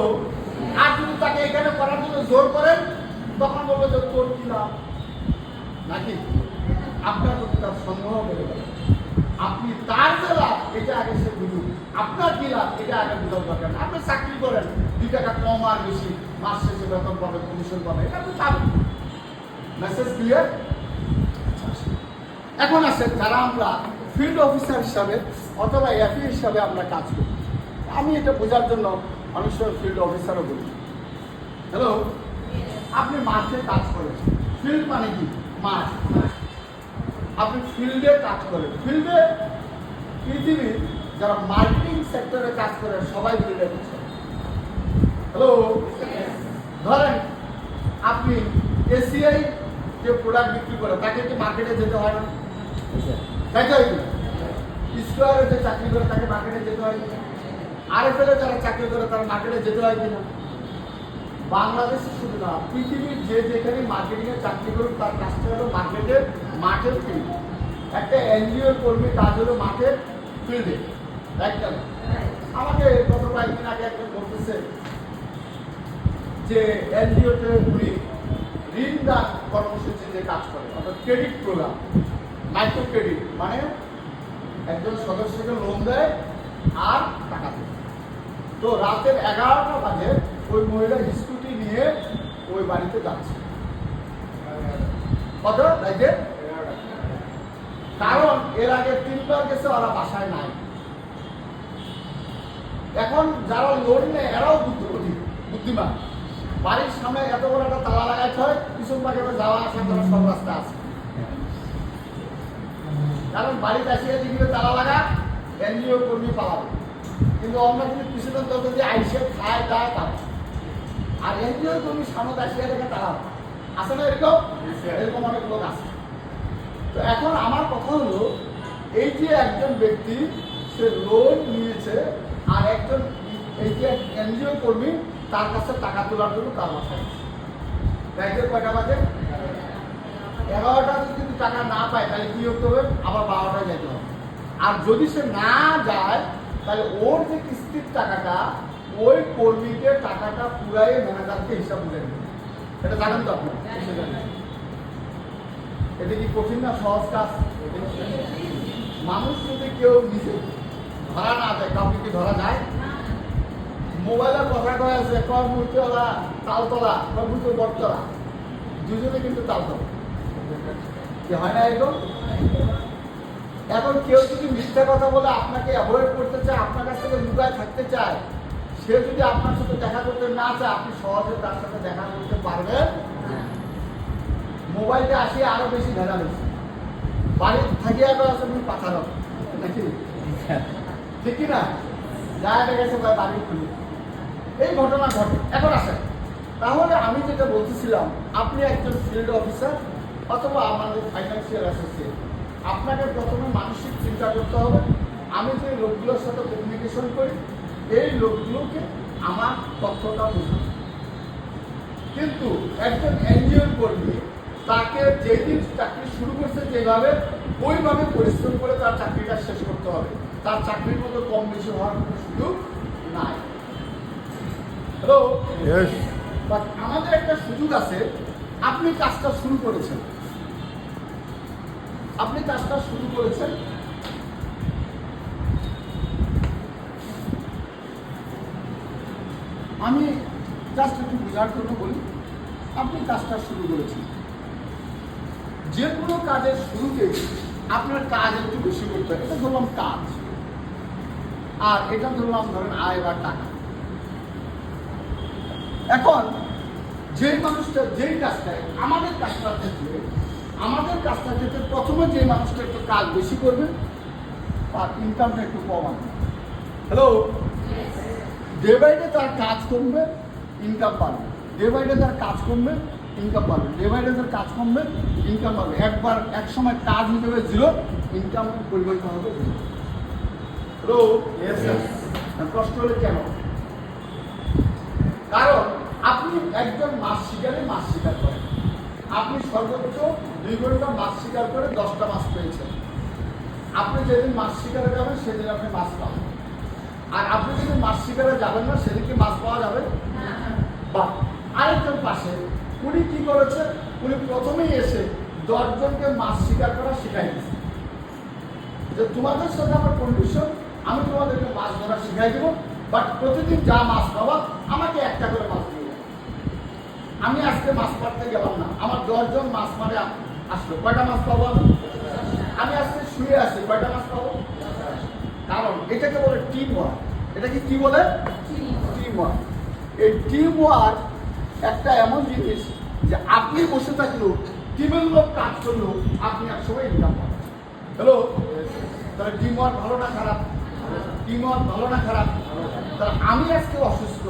আর যদি তাকে এখানে করার জন্য জোর করেন, তখন বলবো যে তোর কি লাভ, নাকি আপনার প্রতি তার সন্দেহ বেড়ে যাবে। আপনি তার যে লাভ এটা আগে সে বুঝুন, আপনার কি লাভ এটা আগে বুঝার দরকার। আপনি চাকরি করেন, 2 টাকা কম আর বেশি, মাস শেষে বেতন পাবে, কমিশন পাবে, এটা তো পাবেন। Message clear? এখন আসে, যারা আমরা ফিল্ড অফিসার হিসাবে অথবা এফি হিসাবে আমরা কাজ করি। আমি এটা বোঝার জন্য অনেক সময় ফিল্ড অফিসারও বলি। হ্যালো, আপনি মাঠে কাজ করেন। ফিল্ড মানে কি? মাঠ। আপনি ফিল্ডে কাজ করেন। ফিল্ডে পৃথিবীর যারা মার্কেটিং সেক্টরে কাজ করে সবাই ফিল্ডে কাজ করে। হ্যালো, ধরেন আপনি এসিআই যে প্রোডাক্ট বিক্রি করে তাকে কি মার্কেটে যেতে হয় না? তাই তো? স্কোয়ারে যে চাকরি করে তাকে মার্কেটে যেতে হয় কিনা? আরএফএল এ যারা চাকরি করে তারা মার্কেটে যেতে হয় কিনা? বাংলাদেশে শুধু না, পৃথিবীর যে যেখানে মার্কেটিং এ চাকরি করুক তার কাজটা হলো মার্কেটের মাঠের ফিল্ড। একটা এনজিওর কর্মী কাজ হলো মাঠের ফিল্ডে। একটা আমাকে গত কয়েকদিন আগে একজন বলতেছে যে এনজিওতে উনি ঋণ দান কর্মসূচিতে কাজ করে, অর্থাৎ ক্রেডিট প্রোগ্রাম, মাইক্রো ক্রেডিট, মানে একজন সদস্যকে লোন দেয় আর টাকা দেয়। তো রাতের 11টা বাজে ওই মহিলা স্কুটি নিয়ে ওই বাড়িতে যাচ্ছে। কত রাইতে? কারণ এর আগে 3বার গেছে, ওরা বাসায় নাই। এখন যারা লোন নেয় এরাও বুদ্ধিমান। বাড়ির সামনে এত বড় একটা তালা লাগাইতে হয়, পিছন পাকে যাওয়া আসা করার সব রাস্তা আছে। কারণ বাড়িতে আসিয়া দিকে তালা লাগা এনজিও কর্মী পালাবে, কিন্তু আমরা কিন্তু পিছনের দল যদি আইসে খায় দায় পাবে। আর এনজিও কর্মী সামনে আসিয়া রেখে তালা আসে না? এরকম এরকম অনেক লোক আছে। তো এখন আমার কথা হলো, এই যে একজন ব্যক্তি সে লোন নিয়েছে আর একজন এই যে এনজিও কর্মী তার কাছে টাকা তোলার জন্য তার বাসায় রাইতের কয়টা বাজে? 11টা যদি টাকা না পায় তাহলে কি করতে হবে? আবার 12টায় যেতে হবে। আর যদি সে না যায় তাহলে ওর যে কিস্তির টাকাটা ওই কর্মীকে টাকাটা পুরাই ম্যানেজারকে হিসাব করে দেবে। এটা জানেন তো আপনার? এটা কি কঠিন না সহজ কাজ? মানুষ যদি কেউ নিজে ধরা না দেয়, কাউকে কি ধরা যায়? মোবাইলের কথা কয়ে আছে কর্মূর্তলা তালতলা, কর্মূর্ত বটতলা, দুজনে কিন্তু তালতলা। কি হয় না এরকম? এখন কেউ যদি মিথ্যা কথা বলে আপনাকে অ্যাভয়েড করতে চায়, আপনার কাছ থেকে লুকায় থাকতে চায়, সে যদি আপনার সাথে দেখা করতে না চায়, আপনি সহজে তার সাথে দেখা করতে পারবেন। মোবাইলটা আসিয়ে আরো বেশি ভেজা হয়েছে। বাড়ি থাকিয়ে আপনি পাঠানো নাকি? ঠিক কিনা? জায়গা গেছে বাড়ি খুলে এই ঘটনা ঘটে। এখন আসেন, তাহলে আমি যেটা বলতেছিলাম, আপনি একজন ফিল্ড অফিসার অথবা আমাদের ফাইন্যান্সিয়াল অ্যাসোসিয়েট, আপনাকে প্রথমে মানসিক চিন্তা করতে হবে, আমি যে লোকগুলোর সাথে কমিউনিকেশন করি এই লোকগুলোকে আমার তথ্যটা বুঝুন। কিন্তু একজন এনজিওর কর্মী তাকে যেদিন চাকরি শুরু করছে যেভাবে, ওইভাবে পরিশ্রম করে তার চাকরিটা শেষ করতে হবে। তার চাকরির মতো কম বেশি হওয়ার কোনো সুযোগ নাই। হ্যালো, বাট আমাদের একটা সুযোগ আছে। আপনি কাজটা শুরু করেছেন, আমি জাস্ট একটু বোঝার জন্য বলি, আপনি কাজটা শুরু করেছেন। যে কোনো কাজের শুরুতে আপনার কাজ একটু বেশি করতে হয়। এটা ধরলাম কাজ, আর এটা ধরলাম ধরেন আয় বা টাকা। এখন যেই মানুষটা যেই কাজটায় আমাদের কাজটার ক্ষেত্রে প্রথমে যে মানুষটা একটু কাজ বেশি করবে তার ইনকামটা একটু কম আসবে। হ্যালো, ডে বাই ডে তার কাজ কমবে, ইনকাম বাড়বে। ডে বাই ডে তার কাজ কমবে, ইনকাম বাড়বে। ডে বাই ডে তার কাজ কমবে, ইনকাম বাড়বে। এক সময় কাজ হিসেবে 0, ইনকাম পরিবর্তন হবে 0। হ্যালো, প্রশ্ন হলে কেন? কারণ আপনি একজন মাছ শিকারে মাছ শিকার করেন। আপনি সর্বোচ্চ 2 ঘন্টা মাছ শিকার করে 10টা মাছ পেয়েছেন। আপনি যেদিন মাছ শিকারে যাবেন সেদিন আপনি মাছ পাবেন। আর আপনি যদি মাছ শিকারে যাবেন না সেদিকে মাছ পাওয়া যাবে বা আরেকজন পাশে উনি কি করেছে, উনি প্রথমেই এসে 10 জনকে মাছ শিকার করা শিখাই দিয়েছে যে তোমাদের সাথে আমার কন্ডিশন, আমি তোমাদেরকে মাছ ধরা শিখাই দেবো, বাট প্রতিদিন যা মাছ পাবা আমাকে একটা করে মাছ দিয়ে দেবে। আমি আজকে মাছ মারতে গেলাম না, আমার 10 জন মাছ মারে আসলো, কয়টা মাছ পাবো আমি? আমি আজকে শুয়ে আছি, কয়টা মাছ পাবো? কারণ এটাকে বলে টিম ওয়ার্ক। এটা কি বলে? Team work. এই টিম ওয়ার্ক একটা এমন জিনিস যে আপনি বসে থাকলেও টিমের লোক কাজ করলেও আপনি একসময় ইনকাম পাবেন। হ্যালো, তাহলে টিম ওয়ার্ক ভালো না খারাপ? টিম ওয়ার্ক ভালো না খারাপ? তাহলে আমি আজকে অসুস্থ,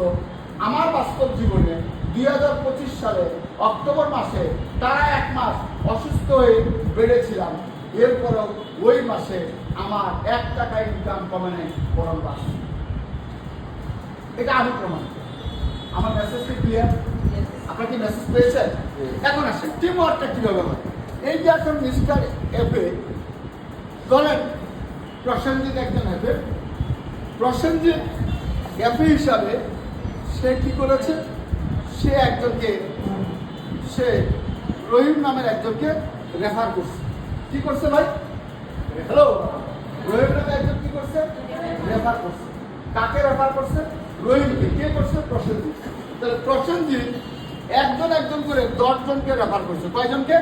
আমার বাস্তব জীবনে 2025 সালে অক্টোবর মাসে তারা 1 মাস অসুস্থ হয়ে বেড়েছিলাম, এরপরেও ওই মাসে আমার 1 টাকা ইনকাম কমে নেই, বরং বাড়ছে। এটা আমি প্রমাণ করি। আমার মেসেজটি ক্লিয়ার? আপনারা কি মেসেজ পেয়েছেন? এখন আসেন টিম ওয়ার্কটা কিভাবে হয়। এই যে এখন মিস্টার এফে ধরেন প্রসেনজিৎ একজন এফে, প্রসেনজিৎ এফে হিসাবে সে কি করেছে, সে একজনকে, সে রহিম নামের একজনকে রেফার করছে। কি করছে ভাই? হ্যালো, রহিম নামের একজন কি করছে? রেফার করছে। কাকে রেফার করছে? রহিমকে। কে করছে? প্রসেনজিৎ। তাহলে প্রসেনজিৎ একজন করে 10 জনকে রেফার করছে। কয়জনকে?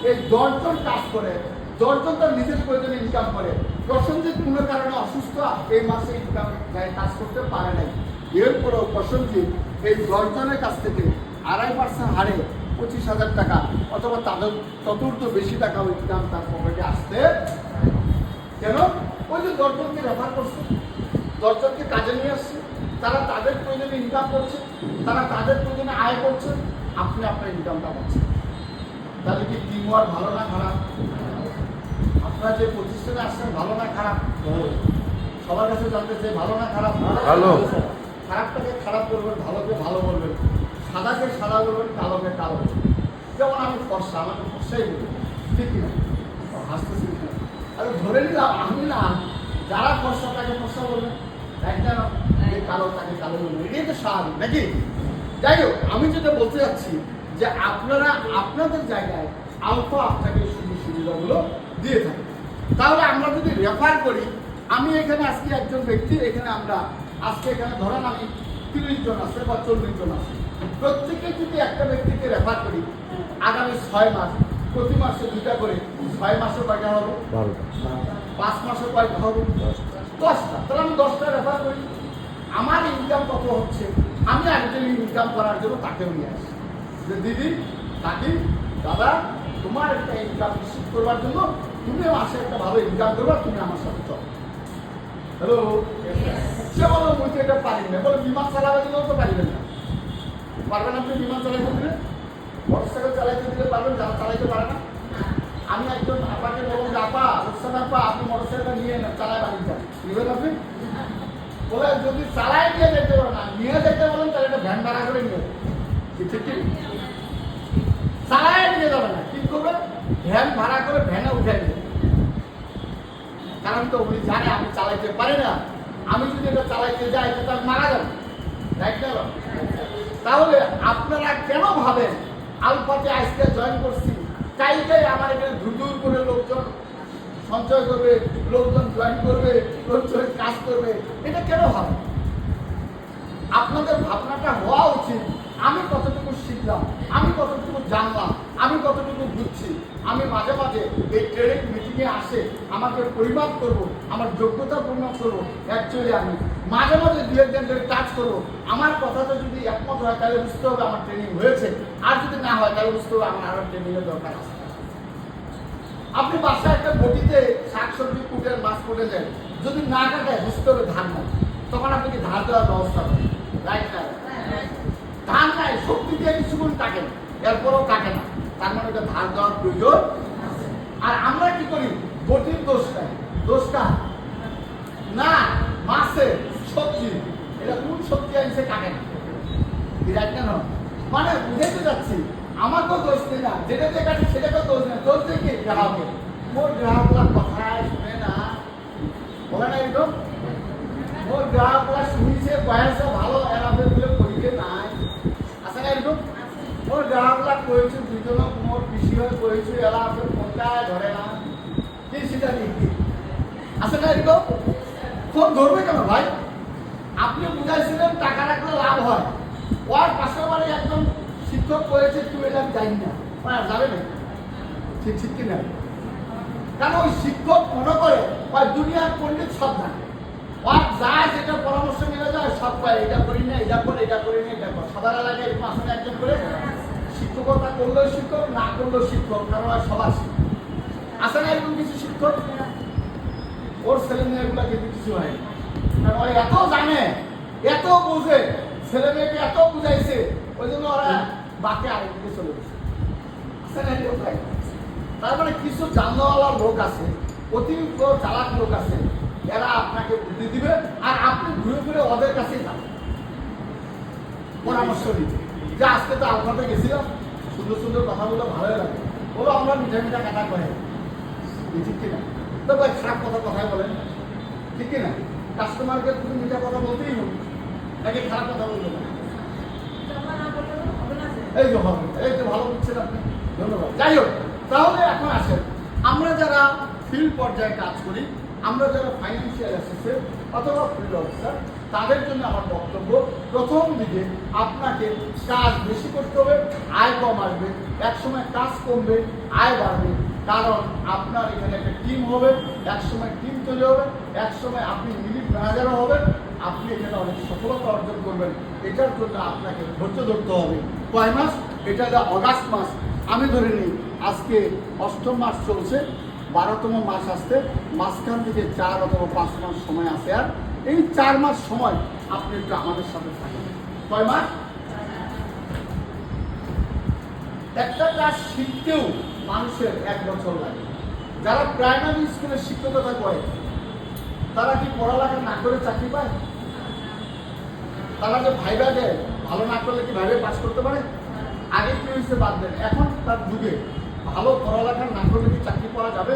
এই 10 জন কাজ করে, 10 জন তার নিজের প্রয়োজনে ইনকাম করে। প্রসেনজিৎ কোনো কারণে অসুস্থ, এই মাসে ইনকাম কাজ করতে পারে নাই। এরপরেও প্রসেনজিৎ এই 10 জনের কাছ থেকে 2.5% হারে 25,000 টাকা অথবা তাদের চতুর্থ বেশি টাকা ইনকাম তার পকেটে আসতে। কেন? ওই যে 10 জনকে রেফার করছে, 10 জনকে কাজে নিয়ে আসছে, তারা তাদের প্রয়োজনে ইনকাম করছে, তারা তাদের প্রয়োজনে আয় করছে, আপনি আপনার ইনকামটা পাচ্ছেন। তাহলে কি টিম ওয়ার্ক ভালো না খারাপ? আপনারা যে প্রতিষ্ঠানে আসছেন ভালো না খারাপ? সবার কাছে জানতে চাই ভালো না খারাপ? ভালো। খারাপটাকে খারাপ করবেন, ভালোকে ভালো বলবেন, সাদাকে সাদা বলবেন, কালোকে কালো বলবেন। যেমন আমি ফর্সা, আমাকে ফর্সাই বলবেন, ঠিক না? হাসতেছি না, আরে ধরে নিলাম আমি না, যারা ফর্সা তাকে ফর্সা বলবেন, তাই না? কালো তাকে কালো বলবেন, এটাই তো স্বাভাবিক নাকি? যাই হোক, আমি যেটা বলতে চাচ্ছি যে আপনারা আপনাদের জায়গায় আলফা আপনাকে সুযোগ সুবিধাগুলো দিয়ে থাকে। তাহলে আমরা যদি রেফার করি, আমি এখানে আজকে একজন ব্যক্তি, এখানে আমরা আজকে এখানে ধরেন আমি 30 জন আছে বা 40 জন আছে, প্রত্যেকে যদি একটা ব্যক্তিকে রেফার করি, আগামী 6 মাস প্রতি মাসে 2টা করে, 6 মাসে কয়টা হবে? 5 মাসে কয়টা হবে? 10টা। তাহলে আমি 10টা রেফার করি, আমার ইনকাম কত হচ্ছে, আমি আরেকজন ইনকাম করার জন্য তাকেও নিয়ে আসি যে দিদি, কাকি, দাদা, তোমার একটা ইনকাম নিশ্চিত করবার জন্য তুমি মাসে একটা ভালো ইনকাম করবা, তুমি আমার সাথে চলো। হ্যালো, সে বলো বলছে এটা পারি না, বলো বিমান চালাবে দিলেও তো পারবেন না। পারবেন আপনি বিমান চালাইতে দিলে? মোটরসাইকেল চালাইতে দিলে পারবেন, যারা চালাইতে পারে না? আমি একজন আপাকে বলুন যে আপা, রোকসান আপা, আপনি মোটরসাইকেল নিয়ে নেন, চালায় বাড়ি যান, নেবেন আপনি? বলে যদি চালায় নিয়ে যেতে পারেন না, নিয়ে যেতে বলেন তাহলে একটা ভ্যান ভাড়া করে নিয়ে ঠিক কি? চালায় নিয়ে যাবে না, কি করবে? ভ্যান ভাড়া করে ভ্যানে উঠে নেবে। কারণ তো উনি জানে আমি চালাইতে পারি না, আমি যদি এটা চালাইতে যাই তাহলে আমি মারা যাবো, রাইট না? তাহলে আপনারা কেন ভাবেন আলফাতে আজকে জয়েন করছি, কালকেই আমার এখানে ধুর করে লোকজন সঞ্চয় করবে, লোকজন জয়েন করবে, লোকজন কাজ করবে? এটা কেন ভাবেন? আপনাদের ভাবনাটা হওয়া উচিত, আমি কতটুকু শিখলাম, আমি কতটুকু জানলাম, আমি কতটুকু বুঝছি। আমি মাঝে মাঝে এই ট্রেনিং মিটিংয়ে আসে আমাকে পরিমাপ করব, আমার যোগ্যতা পরিমাপ করবো। অ্যাকচুয়ালি আমি মাঝে মাঝে 2-1 দিন ধরে কাজ করবো। আমার কথাটা যদি একমত হয় তাহলে বুঝতে হবে আমার ট্রেনিং হয়েছে, আর যদি না হয় তাহলে বুঝতে হবে আমার আরো ট্রেনিংয়ের দরকার আছে। আপনি বাসায় একটা বটিতে শাকসবজি কুটেন, মাছ কুটে দেন, যদি না কাটায় বুঝতে হবে ধান নাই, তখন আপনি কি ধার দেওয়ার ব্যবস্থা করেন, রাইট না? ধান নাই, শক্তি দিয়ে কিছুক্ষণ কাটেন, এরপরও কাটে না, তার মানে এটা ধার দেওয়ার প্রয়োজন। আর আমরা কি করি? বটির দোষ নাই, দোষটা না মাছের, সবজি, এটা কোন সবজি আনছে কাটে না, রাইট না? মানে বুঝাইতে যাচ্ছি, আমাকেও দোষ নেই না, যেটা যে কাটে সেটাকেও দোষ নেই, দোষ দেখি গ্রাহকের। মোর গ্রাহকরা কথায় শুনে না, বলে না একদম, মোর গ্রাহকরা শুনিছে বয়সে ভালো, এরাদের বলে করিতে নাই, আছে না এরকম? মোর গ্রাহকরা করেছে, দুজন মোর কৃষি হয়ে করেছে, এরা আপনার কোনটায় ধরে না, কি সেটা নেই, আছে না এরকম? ফোন ধরবে কেন ভাই? আপনি বুঝাইছিলেন টাকা রাখলে লাভ হয়, ওর পাশাপাশি একজন শিক্ষক করেছে, তুই এটা জানি না, যাবে না, ঠিক ঠিক কিনা? কারণ ওই শিক্ষক মনে করে ওই দুনিয়ার পণ্ডিত সব জানে, ওর যা যেটা পরামর্শ মিলে যায় সব পায়, এটা করি না, এটা করে, এটা করি না, এটা কর। সাধারণ এলাকায় এরকম আসলে একজন করে শিক্ষকতা করলেও শিক্ষক, না করলেও শিক্ষক, কারণ আর সবার শিক্ষক আসে না এরকম কিছু শিক্ষক। ওর ছেলে মেয়েগুলা কিন্তু কিছু হয়, কারণ ওই এত জানে, এত বোঝে, ছেলে মেয়েকে এত বুঝাইছে, ওই জন্য ওরা বাকি আরেকদিকে চলে গেছে। আসে না এরকম ভাই? তার মানে কিছু জানলাওয়ালা লোক আছে, অতিরিক্ত চালাক লোক আছে, এরা আপনাকে বুদ্ধি দিবে আর আপনি ঘুরে ঘুরে ওদের কাছেই যাবেন পরামর্শ দিতে, যে আজকে তো আলফাতে গেছিলাম, সুন্দর সুন্দর কথাগুলো ভালোই লাগে, বলো আমরা মিঠা মিঠা কাটা করে, ঠিক কিনা? তো ভাই খারাপ কথাই বলেন, ঠিক কিনা? কাস্টমারকে তুমি মিঠা কথা বলতেই হবে, নাকি খারাপ কথা বলবে না? এই তো হবে, এই তো ভালো বুঝছেন আপনি, ধন্যবাদ। যাই হোক, তাহলে এখন আসেন, আমরা যারা ফিল্ড পর্যায়ে কাজ করি, আমরা যারা ফাইন্যান্সিয়াল অ্যাসিস্ট্যান্ট অথবা ফিল্ড অফিসার, তাদের জন্য আমার বক্তব্য, প্রথম দিকে আপনাকে কাজ বেশি করতে হবে, আয় কম আসবে, একসময় কাজ কমবে, আয় বাড়বে, কারণ আপনার এখানে একটা টিম হবে, একসময় টিম তৈরি হবে, একসময় আপনি ইউনিট ম্যানেজারও হবেন, আপনি এখানে অনেক সফলতা অর্জন করবেন। এটার জন্য আপনাকে ধৈর্য ধরতে হবে। কয় মাস? এটা অগাস্ট মাস, আমি ধরে নিই আজকে 8ম মাস চলছে, 12তম মাস আসতে মাঝখান থেকে 4 অথবা 5 মাস সময় আছে। আর এই 4 মাস সময় আপনি একটু আমাদের সাথে থাকেন। কয় মাস? একটা কাজ শিখতেও মানুষের 1 বছর লাগে। যারা প্রাইমারি স্কুলের শিক্ষকতা করে তারা কি পড়ালেখা না করে চাকরি পায়? তারা যে ভাইবা দেয়, ভালো না করলে কি ভাইবে পাস করতে পারে? আগে কি হয়েছে বাদ দেন, এখন তার যুগে ভালো পড়ালেখা না করলে কি চাকরি পাওয়া যাবে?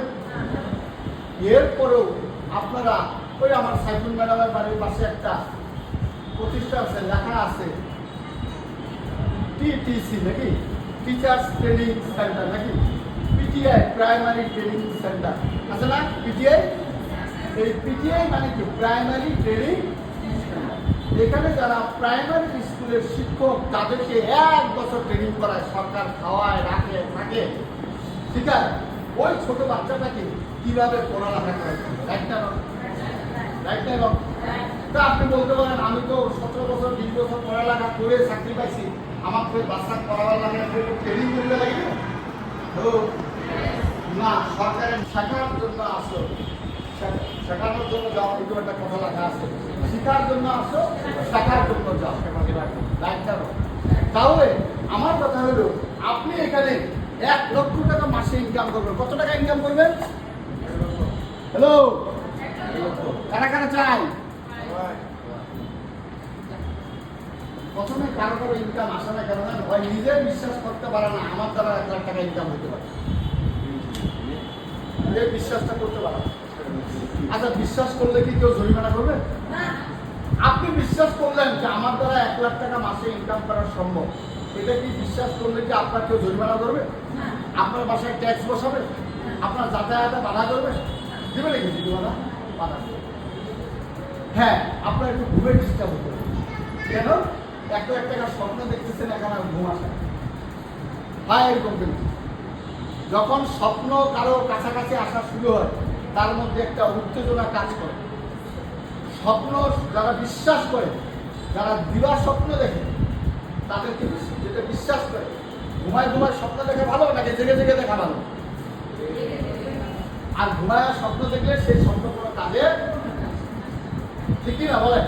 এরপরেও আপনারা ওই আমার সাইফুল ম্যাডামের বাড়ির পাশে একটা প্রতিষ্ঠান আছে, লেখা আছে টিটিসি নাকি, টিচার্স ট্রেনিং সেন্টার নাকি, পিটিআই প্রাইমারি ট্রেনিং সেন্টার আছে না? পিটিআই, এই পিটিআই মানে কি? Primary training centre. এখানে যারা প্রাইমারি স্কুলের শিক্ষক তাদেরকে 1 বছর ট্রেনিং করায়, সরকার খাওয়ায়, রাখে, থাকে, ঠিক আছে? ওই ছোট বাচ্চাটাকে কিভাবে পড়ালেখা করে, রাইট না রং? রাইট না রং? তা আপনি বলতে পারেন আমি তো 17 বছর 20 বছর পড়ালেখা করে চাকরি পাইছি, আমাকে বাচ্চা পড়াবার লাগে, ট্রেনিং করতে লাগে না? সরকারের শেখার জন্য আসো, শেখানোর জন্য যাও, এরকম একটা কথা লেখা আছে, শিখার জন্য আসো, শেখার জন্য যাও, রাইট না রং? তাহলে আমার কথা হলো আপনি এখানে 1 লক্ষ টাকা মাসে ইনকাম করবেন। কত টাকা ইনকাম করবেন? হ্যালো, কারা কারা চাই? প্রথমে কারো কারো ইনকাম আসে না, কেন জানেন? ওই নিজে বিশ্বাস করতে পারে না আমার দ্বারা 1 লাখ টাকা ইনকাম হতে পারে, এই বিশ্বাসটা করতে পারে না। আচ্ছা, বিশ্বাস করলে কি কেউ জরিমানা করবে? আপনি বিশ্বাস করলেন যে আমার দ্বারা 1 লাখ টাকা মাসে ইনকাম করা সম্ভব, এটা কি বিশ্বাস করলে কি আপনার কেউ জরিমানা করবে? আপনার বাসায় ট্যাক্স বসাবে? আপনার যাতায়াতে বাধা করবে? দেবে নাকি জরিমানা? বাধা করবে। হ্যাঁ, আপনার একটু ঘুমে ডিস্টার্ব হতে হবে। কেন? 1 লাখ টাকার স্বপ্ন দেখতেছেন, এখন আর ঘুম আসে না। হয় এরকম কিন্তু যখন স্বপ্ন কারো কাছাকাছি আসা শুরু হয়, তার মধ্যে একটা উত্তেজনা কাজ করে। স্বপ্ন যারা বিশ্বাস করে, যারা দিবা স্বপ্ন দেখে, তাদেরকে যেটা বিশ্বাস করে, ঘুমায় ঘুমায় স্বপ্ন দেখে ভালো নাকি জেগে জেগে দেখা ভালো? আর ঘুমায় স্বপ্ন দেখলে সেই স্বপ্ন কোনো কাজে, ঠিকই না বলেন?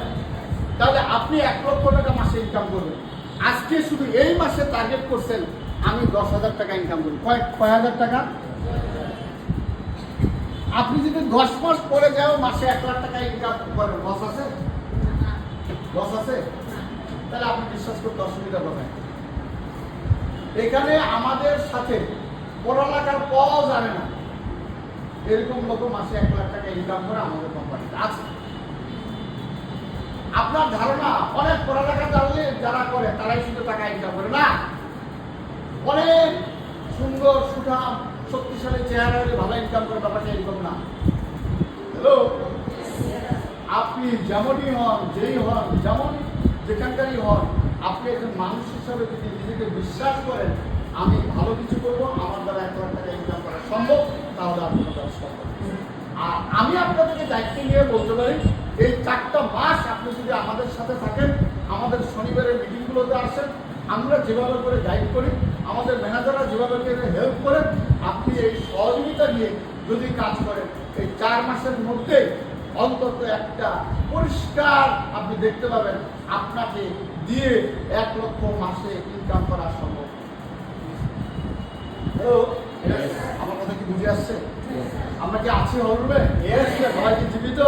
তাহলে আপনি 1 লক্ষ টাকা মাসে ইনকাম করবেন। আজকে শুধু এই মাসে টার্গেট করছেন আমি 10,000 টাকা ইনকাম করি। কয় হাজার টাকা? আপনি যদি 10 মাস পরে যাও মাসে 1 লাখ টাকা ইনকাম করেন, লস আছে? লস আছে? তাহলে আপনি বিশ্বাস করতে অসুবিধা হবে। এখানে আমাদের সাথে পড়ালেখার পড়াও জানে না এরকম লোক মাসে 1 লাখ টাকা ইনকাম করে আমাদের কোম্পানিতে আছে। আপনার ধারণা অনেক পড়ালেখা জানলে যারা করে তারাই শুধু টাকা ইনকাম করে না, অনেক সুন্দর সুঠাম শক্তিশালী চেহারা হলে ভালো ইনকাম করে, ব্যাপারটা এরকম না। হ্যালো, আপনি যেমনই হন, যেই হন, যেমন যেখানকারই হন, আপনি একজন মানুষ হিসাবে যদি নিজেকে বিশ্বাস করেন আমি ভালো কিছু করবো, আমার দ্বারা 1 লাখ টাকা ইনকাম করা সম্ভব, তাহলে আর কোনো ব্যবস্থা করবেন। আর আমি আপনাদেরকে দায়িত্ব নিয়ে বলতে পারি, এই 4টা মাস আপনি যদি আমাদের সাথে থাকেন, আমাদের শনিবারের মিটিংগুলোতে আসেন, আমরা যেভাবে করে গাইড করি, আমাদের ম্যানেজাররা যেভাবে করে হেল্প করেন, আপনি এই সহযোগিতা নিয়ে যদি কাজ করেন, এই 4 মাসের মধ্যে অন্তত একটা পরিষ্কার আপনি দেখতে পাবেন আপনাকে দিয়ে 1 লক্ষ মাসে ইনকাম করা সম্ভব। আমার কথা কি বুঝে আসছে? আমরা কি আছি হলরুমে? সবাই কি জীবিত?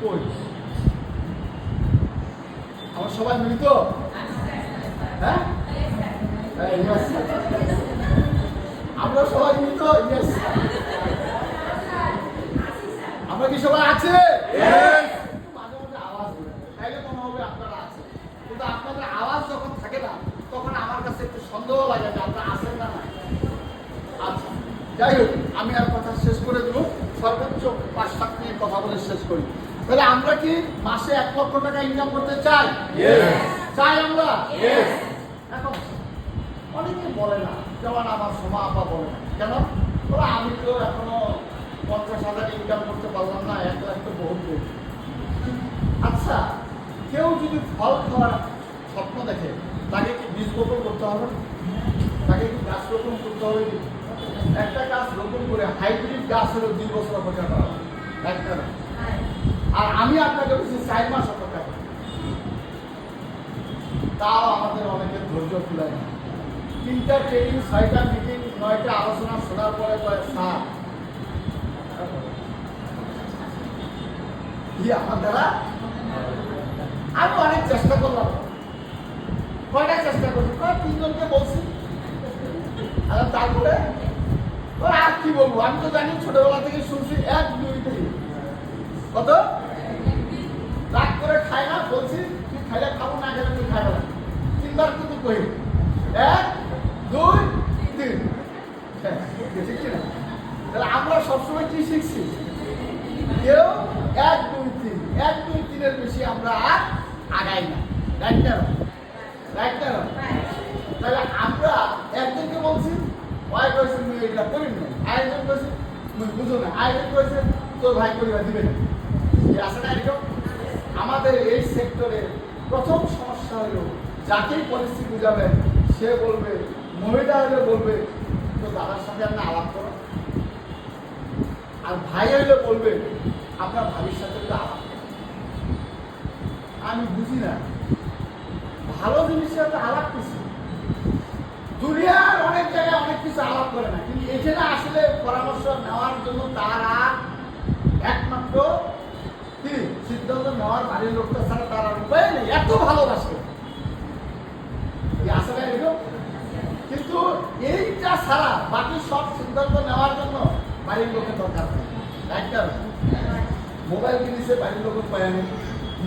কই আমরা সবাই মৃত? হ্যাঁ, আমরা সবাই মৃত। আমরা কি সবাই আছে? মাঝে মাঝে আওয়াজ হবে, তাইলে মনে হবে আপনারা আছে, কিন্তু আপনাদের আওয়াজ যখন থাকে না, তখন আমার কাছে একটু সন্দেহ লাগে যে আপনারা আছেন না। আচ্ছা, যাই হোক, আমি আর কথা শেষ করে দেবো, সর্বোচ্চ 5-7 মিনিট কথা বলে শেষ করি। তাহলে আমরা কি মাসে 1 লক্ষ টাকা ইনকাম করতে চাই? চাই আমরা? এখন অনেকে বলে না, যেমন আমার সোমা আপা বলে না, কেন? বলে আমি তো এখনো 50,000 ইনকাম করতে পারলাম না, 1 লাখ তো বহুত বেশি। আচ্ছা, কেউ যদি ফল খাওয়ার স্বপ্ন দেখে, তাকে কি বীজ বপন করতে হবে? তাকে কি গাছ রোপণ করতে হবে? একটা গাছ রোপণ করে হাইব্রিড গাছ হলো 2 বছর অপেক্ষা করা হবে, একটা না। আর আমি আপনাকে বলছি 4 মাস অপেক্ষা করি, তাও আমাদের অনেকের ধৈর্য কুলায় না। 3টা ট্রেনিং, 6টা মিটিং, 9টা আলোচনা শোনার পরে কয়েক স্যার আমার দ্বারা আমি অনেক চেষ্টা করলাম। কয়টা চেষ্টা করছি? 3 জনকে বলছি। আর তারপরে আর কি বলবো, আমি তো জানি ছোটবেলা থেকে শুনছি 1, 2, 3 কত রাগ করে খায় না, বলছি তুই খাইলে খাবো, না খেলে তুই খাবো না, 3বার কিন্তু কই 1, 2, 3। ঠিক না? তাহলে আমরা সবসময় কি শিখছি? কেউ 1, 2, 3, 1, 2, 3 এর বেশি আমরা আর আগাই না। রাইট না? রাইট না? তাহলে আমরা একজনকে বলছি, ওয়াই কইছে মুই এটা করি না, আরেকজন কইছে মুই বুঝো না, আরেকজন কইছে তোর ভাই করিবা দিবে না। এই আছে না এরকম? আমাদের এই সেক্টরে প্রথম সমস্যা হলো, যাকেই পরিস্থিতি বুঝাবেন সে বলবে, মহিলা হলে বলবে তো দাদার সাথে আপনি আলাপ করো, আর ভাই হইলে বলবে আপনার ভাবির সাথে তো আলাপ করো। আমি বুঝি না, ভালো জিনিসের সাথে আলাপ কিছু, দুনিয়ার অনেক জায়গায় অনেক কিছু আলাপ করে না, কিন্তু এখানে আসলে পরামর্শ নেওয়ার জন্য তারা একমাত্র কি সিদ্ধান্ত নেওয়ার বাড়ির লোকটা ছাড়া তার আর উপায় নেই, এত ভালোবাসে। আসলে এরকম, কিন্তু এইটা ছাড়া বাকি সব সিদ্ধান্ত নেওয়ার জন্য বাড়ির লোকের দরকার নেই। একটা মোবাইল কিনেছে, বাড়ির লোক পায় নেই,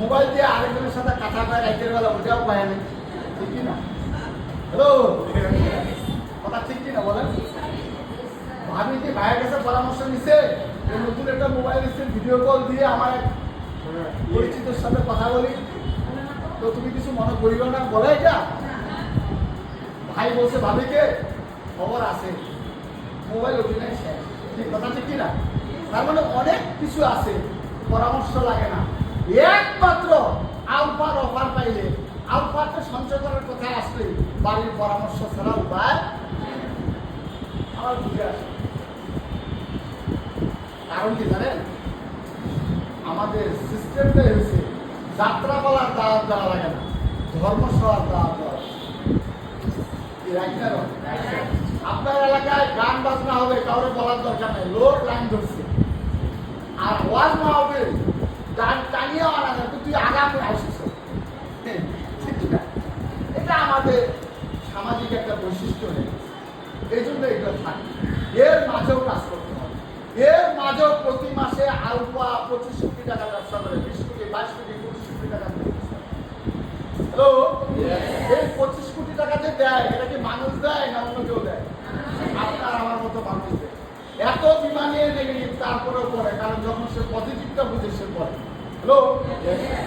মোবাইল দিয়ে আরেকজনের সাথে কথা পায় রাইতের বেলা, ওটাও পায় নেই। ঠিক কিনা? হ্যালো, কথা ঠিক কিনা বলেন? ভাবি কি ভাইয়ের কাছে পরামর্শ নিছে, নতুন একটা মোবাইল নিচ্ছে, ভিডিও কল দিয়ে আমার পরিচিতের সাথে কথা বলি, তো তুমি কিছু মনে করিও না বলে, এটা ভাই বলছে ভাবিকে খবর আছে, মোবাইল অভিনয় শেষ। ঠিক কথা ঠিক কিনা? তার মানে অনেক কিছু আছে, পরামর্শ লাগে না, একমাত্র আলফার অফার পাইলে, আলফাতে সঞ্চয় করার কথা আসলে বাড়ির পরামর্শ ছাড়া উপায় আমার বুঝে আসে। কারণ কি জানেন? আমাদের সিস্টেমটাই হয়েছে যাত্রাপালার দাওয়াত দেওয়া লাগে না, ধর্মসভার দাওয়াত দেওয়া লাগে। আপনার এলাকায় গান বাজনা হবে, কাউরে বলার দরকার নেই, লোক লাইন ধরছে। আর ওয়াজ না হবে, গান টানিয়েও আনা যাবে, তুই আগামী আসিস। ঠিক না? এটা আমাদের সামাজিক একটা বৈশিষ্ট্য নেই, এই জন্য এগুলো থাকে। এর মাঝেও কাজ করতে হবে, এর মাঝেও প্রতি মাসে আলফা 25 কোটি টাকা ব্যবসা করে, 20 কোটি, 22 কোটি, 25 কোটি টাকা। হ্যালো, এই 25 কোটি টাকা যে দেয়, এটা কি মানুষ দেয় না অন্য কেউ দেয়? আপনার আমার মতো মানুষ দেয়। এত বিমানে নেগেটিভ তারপরেও পড়ে, কারণ যখন সে পজিটিভটা বুঝে সে পড়ে। হ্যালো,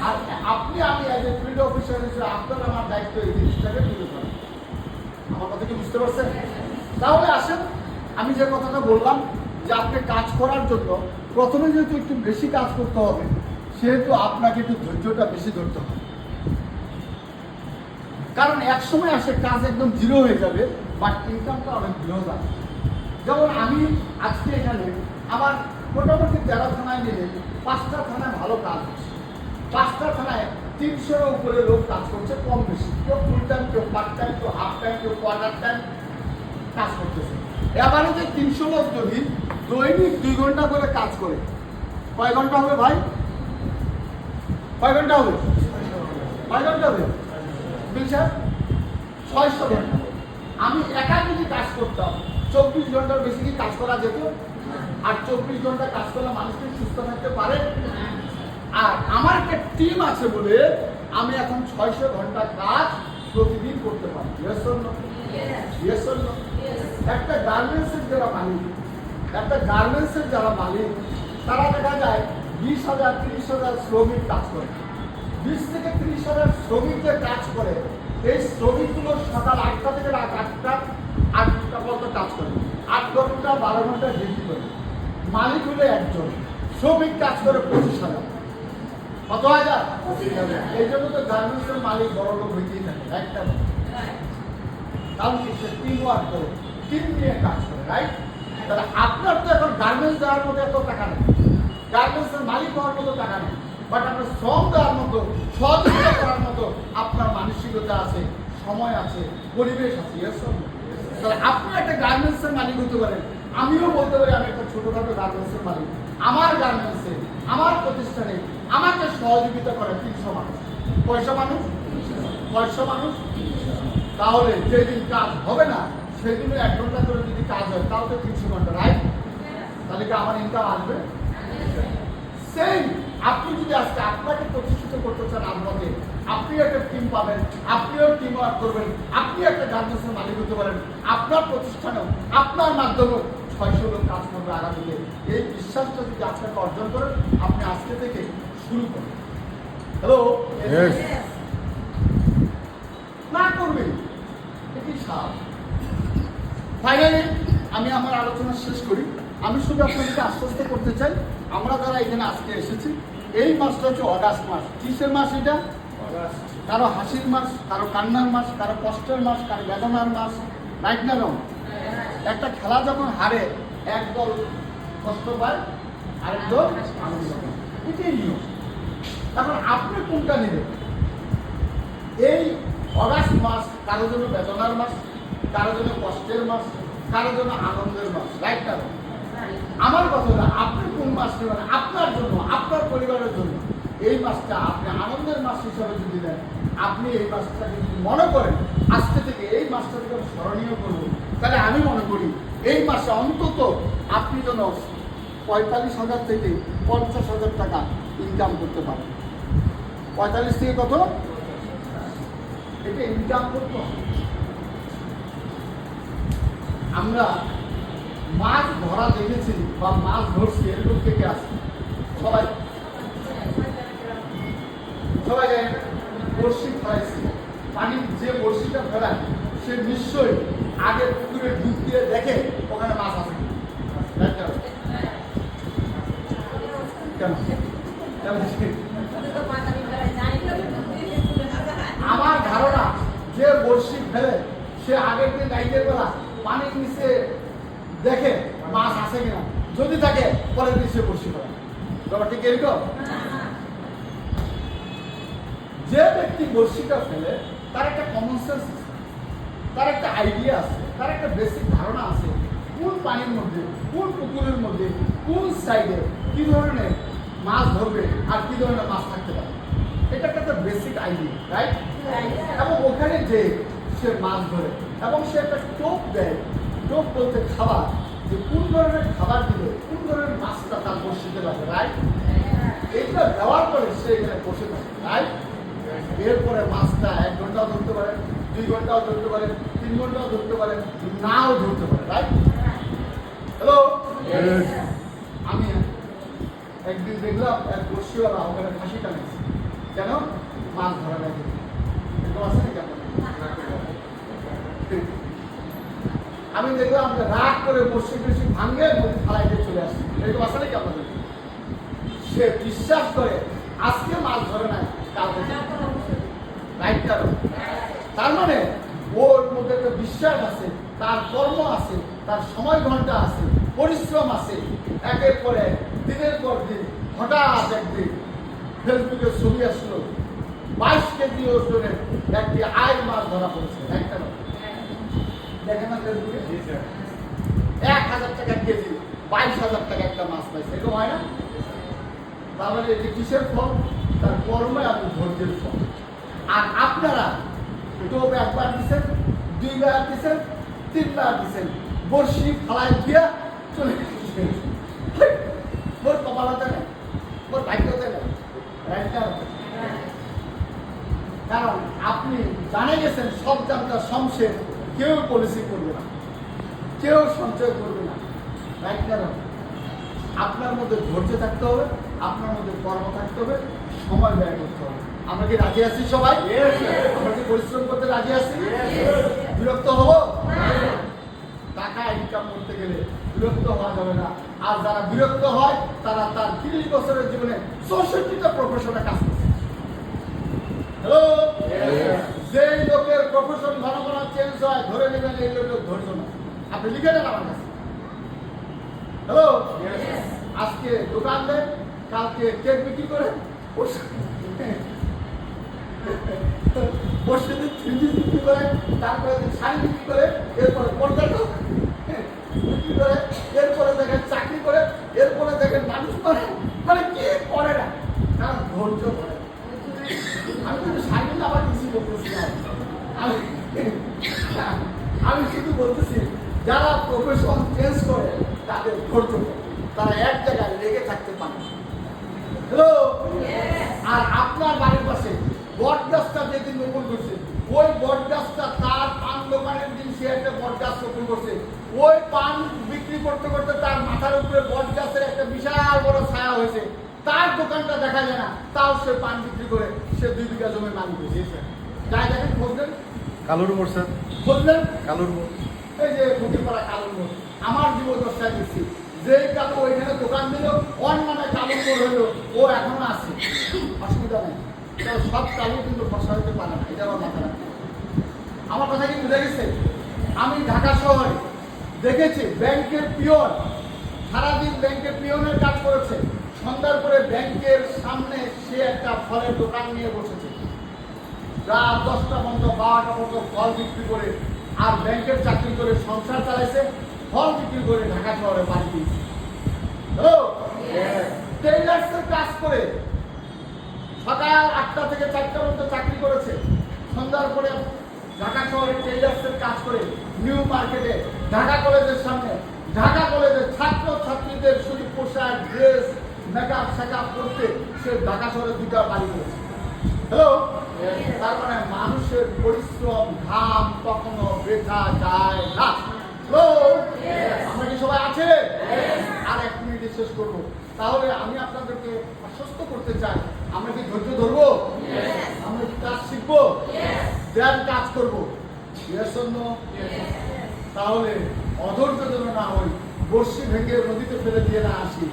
আর আপনি আমি এজ এ ফিল্ড অফিসার হিসেবে আপনার আমার দায়িত্ব এই জিনিসটাকে তুলে ধরা। আমার কথা কি বুঝতে পারছেন? তাহলে আসেন আমি যে কথাটা বললাম যে আপনি কাজ করার জন্য প্রথমে যেহেতু একটু বেশি কাজ করতে হবে, সেহেতু আপনাকে একটু ধৈর্যটা বেশি ধরতে হবে। কারণ এক সময় আসে কাজ একদম জিরো হয়ে যাবে, বাট ইনকামটা অনেক বৃহৎ আছে। যেমন আমি আজকে এখানে আমার মোটামুটি 13 থানায় নিলে 5টা থানায় ভালো কাজ হচ্ছে। 5টা থানায় 300-এর উপরে লোক কাজ করছে, কম বেশি, কেউ ফুল টাইম, কেউ পার্ট টাইম, কেউ হাফ টাইম, কেউ কোয়ার্টার টাইম কাজ করতেছে। এবারে যে 300 লোক যদি দৈনিক 2 ঘন্টা করে কাজ করে, কয় ঘন্টা হবে ভাই? কয় ঘন্টা হবে? কয় ঘন্টা হবে? বুঝছেন? 600 ঘন্টা। আমি একা যদি কাজ করতাম 24 ঘন্টার বেশি কি কাজ করা যেত? আর 24 ঘন্টা কাজ করলে মানুষ কি সুস্থ থাকতে পারে? আর আমার একটা টিম আছে বলে আমি এখন 600 ঘন্টা কাজ প্রতিদিন করতে পারি। Yes or no? Yes or no? একটা গার্মেন্টসের যারা মালিক, তারা দেখা যায় 20,000 30,000 শ্রমিক কাজ করে। 20 থেকে 30,000 শ্রমিক যে কাজ করে, এই শ্রমিকগুলো সকাল 8টা থেকে রাত 8টা পর্যন্ত কাজ করে, 8 ঘন্টা 12 ঘন্টা ডিউটি করে। মালিক হলে একজন, শ্রমিক কাজ করে 25,000। কত হাজার? এই জন্য তো গার্মেন্টসের মালিক বড় লোক হইতেই থাকে, একটা কারণ সে টিম ওয়ার্ক করে, টিম নিয়ে কাজ করে, রাইট? তাহলে আপনার তো এখন গার্মেন্টস দেওয়ার মতো এত টাকা নেই, গার্মেন্টসের মালিক হওয়ার মতো টাকা নেই, বাট আপনার শ্রম দেওয়ার মতো, সহযোগিতা করার মতো আপনার মানসিকতা আছে, সময় আছে, পরিবেশ আছে। তাহলে আপনি একটা গার্মেন্টসের মালিক হতে পারেন। আমিও বলতে পারি আমি একটা ছোটখাটো গার্মেন্টসের মালিক। আমার গার্মেন্টসে, আমার প্রতিষ্ঠানে আমাকে সহযোগিতা করে 300 মানুষ। কয়শো মানুষ? 600 মানুষ। তাহলে যেদিন কাজ হবে না, সেদিনে 1 ঘন্টা করে যদি কাজ হয়, তাও তো 300 ঘন্টা, রাইট? তাহলে কি আমার ইনকাম আসবে? সেম আপনি যদি আজকে আপনাকে প্রতিষ্ঠিত করতে চান, আপনাকে আপনি একটা টিম পাবেন, আপনিও টিম ওয়ার্ক করবেন, আপনি একটা গার্মেন্টসের মালিক হতে পারেন, আপনার প্রতিষ্ঠানেও আপনার মাধ্যমে 600 লোক কাজ করবে আগামীতে। এই বিশ্বাসটা যদি আপনাকে অর্জন করেন, আপনি আজকে থেকে শুরু করেন। হ্যালো, না করবেন এটি সাপ। ফাইনালি আমি আমার আলোচনা শেষ করি। আমি শুধু আপনাদেরকে আশ্বস্ত করতে চাই, আমরা যারা এখানে আজকে এসেছি, এই মাসটা হচ্ছে অগাস্ট মাস। কিসের মাস এটা? কারো হাসির মাস, কারো কান্নার মাস, কারো কষ্টের মাস, কারো বেদনার মাস, রাইট না রং? একটা খেলা যখন হারে, একদল কষ্ট পায়, আরেক দল আনন্দ পায়, এটাই নিয়ম। এখন আপনি কোনটা নেবেন? এই অগাস্ট মাস কারো জন্য বেদনার মাস, কারো জন্য কষ্টের মাস, কারো জন্য আনন্দের মাস, রাইট না? আমার কথা হলো আপনি কোন মাস নেবেন আপনার জন্য, আপনার পরিবারের জন্য। এই মাসটা আপনি আনন্দের মাস হিসাবে যদি দেন, আপনি এই মাসটাকে যদি মনে করেন আজকে থেকে এই মাসটাকে আমি স্মরণীয় করবো, তাহলে আমি মনে করি এই মাসে অন্তত আপনি যেন 45,000 থেকে 50,000 টাকা ইনকাম করতে পারেন। 45 থেকে কত? এটা ইনকাম করতে হবে। আমরা মাছ ধরা দেখেছি বা মাছ ধরছি, এরকম থেকে আসে সবাই সবাই জানেন বড়শি ফেলাইছি। পানির যে বড়শিটা ফেলায় সে নিশ্চয়ই আগে পুকুরে ডুব দিয়ে দেখে ওখানে মাছ আছে আমার ধারণা যে বড়শি ফেলে সে আগের দিন রাইতের বেলা পানির নিচে দেখে মাছ আছে কিনা, যদি থাকে পরের দিন সে বড়শি ফেলে। ব্যাপারটা কি এরকম? যে ব্যক্তি বড়শিটা ফেলে তার একটা কমন সেন্স আছে, তার একটা আইডিয়া আছে, তার একটা বেসিক ধারণা আছে কোন পানির মধ্যে, কোন পুকুরের মধ্যে, কোন সাইডে কি ধরনের মাছ ধরবে আর কি ধরনের মাছ থাকতে পারে। এটা একটা বেসিক আইডিয়া, রাইট? এবং ওখানে যে সে মাছ ধরে এবং সে একটা টোপ দেয়, টোপ বলতে খাবার, যে কোন ধরনের খাবার দিলে কোন ধরনের মাছটা তার বড়শিতে লাগে, রাইট? এইটা দেওয়ার পরে সে এখানে বসে থাকে, রাইট? এরপরে মাছটা 1 ঘন্টাও ধরতে পারে, 2 ঘন্টাও ধরতে পারে, 3 ঘন্টাও ধরতে পারে, নাও ধরতে পারে, রাইট? হ্যালো, আমি একদিন দেখলাম এক বড়শিওয়ালা ওখানে ফাঁসি টানেছে। কেন? মাছ ধরা নাই। এরকম আছে না কেন? আমি দেখলাম যে রাগ করে বসে বসে ভাঙে নদী ফালাই দিয়ে চলে আসছে। এরকম আসলে কি আপনাদের? সে বিশ্বাস করে আজকে মাছ ধরে নাই, কালকে রাইট কারণ। তার মানে ওর মধ্যে একটা বিশ্বাস আছে, তার কর্ম আছে, তার সময় ঘন্টা আছে, পরিশ্রম আছে। একের পর এক, দিনের পর দিন, হঠাৎ একদিন ফেসবুকে ছবি আসলো 22 কেজি ওজনের একটি আইল মাছ ধরা পড়েছে। একটা দেখেন না ফেসবুকে 1000 টাকা কেজি, 22,000 টাকা একটা মাছ পাইছে। এরকম হয় না? তাহলে এটি কিসের ফল? তার কর্মে আপনি ধৈর্যের ফল। আর আপনারা টোপ একবার দিচ্ছেন, 2 বার দিচ্ছেন, 3 বার দিচ্ছেন, বর্ষি ফালাই দিয়া চলে গেছেন। ওর কপালতে নেই, ওর ভাগ্যতে নেই। কারণ আপনি জানে গেছেন সব জানতা শমশের, কেউ পলিসি করবে না, কেউ সঞ্চয় করবে না। রাইট? কারণ আপনার মধ্যে ধৈর্য থাকতে হবে, আপনার মধ্যে কর্ম থাকতে হবে, সময় ব্যয় করতে হবে। আমরা কি রাজি আছি সবাই? আমরা কি পরিশ্রম করতে রাজি আছি? বিরক্ত হব? টাকা ইনকাম করতে গেলে বিরক্ত হওয়া যাবে না। আর যারা বিরক্ত হয় তারা তার 30 বছরের জীবনে 64টা প্রফেশনে কাজ করছে। হ্যালো, যে লোকের প্রফেশন ঘন ঘন চেঞ্জ হয়, ধরে নেবেন এই লোকের ধৈর্য না। আপনি লিখে নেন আমার কাছে। হ্যালো, আজকে দোকান দেয়, কালকে কেক বিক্রি করে, বসে দিন 3 পিস বিক্রি করে, তারপরে শাড়ি বিক্রি করে, এরপরে পর্দা বিক্রি করে, এরপরে দেখেন চাকরি করে, এরপরে দেখেন মানুষ করে, মানে কি করে না, কারণ ধৈর্য করে। আমি কিন্তু শাড়ি আবার কিছু বলতেছি না, আমি শুধু বলতেছি যারা প্রফেশন চেঞ্জ করে তাদের ধৈর্য, তারা এক জায়গায় লেগে থাকতে পারে। হ্যালো, আর আপনার বাড়ির পাশে বট গাছটা যেদিন রোপণ করছে, ওই বট গাছটা তার পান দোকানের দিন সে একটা বট গাছ রোপণ করছে। ওই পান বিক্রি করতে করতে তার মাথার উপরে বট গাছের একটা বিশাল বড় ছায়া হয়েছে। তার দোকানটা দেখা যায় না, তাও সে পান বিক্রি করে সে 2 বিঘা জমি মালিক হয়েছে। যাই দেখেন, খোঁজলেন কালুর মোড় স্যার, খোঁজলেন কালুর মোড়, এই যে খুঁটিপাড়া কালুর মোড়, আমার জীবদশায় দিচ্ছি। যেই কালু ওইখানে দোকান দিল, ওর নামে কালুর মোড় হইলো, ও এখনো আছে, অসুবিধা নেই। সব কালু কিন্তু ফসা হইতে পারে না, এটা আমার মাথা রাখতে। আমার কথা কি বুঝে গেছে? আমি ঢাকা শহরে দেখেছি ব্যাংকের পিয়ন সারাদিন ব্যাংকের পিয়নের কাজ করেছে, সন্ধ্যার পরে ব্যাংকের সামনে সে একটা ফলের দোকান নিয়ে বসেছে। রাত 10টা পর্যন্ত 12টা পর্যন্ত ফল বিক্রি করে আর ব্যাংকের চাকরি করে সংসার চালাইছে, ফল বিক্রি করে ঢাকা শহরে বাড়ি দিয়েছে। টেইলার্সের কাজ করে সকাল 8টা থেকে 4টা পর্যন্ত চাকরি করেছে, সন্ধ্যার পরে ঢাকা শহরে টেইলার্সের কাজ করে নিউ মার্কেটে ঢাকা কলেজের সামনে ঢাকা কলেজের ছাত্র ছাত্রীদের শুধু পোশাক, ড্রেস, মেকআপ শেকআপ করতে সে ঢাকা শহরে 2টা বাড়ি করেছে। হ্যালো, তার মানে মানুষের পরিশ্রম ঘাম কখনো বৃথা যায় না। আমরা কি সবাই আছে? আর 1 মিনিটে শেষ করবো। তাহলে আমি আপনাদেরকে আশ্বস্ত করতে চাই, আমরা কি ধৈর্য ধরবো? আমরা কি কাজ শিখবো? দেন কাজ করবো। তাহলে অধৈর্য যেন না হই, বর্ষি ভেঙে নদীতে ফেলে দিয়ে না আসি,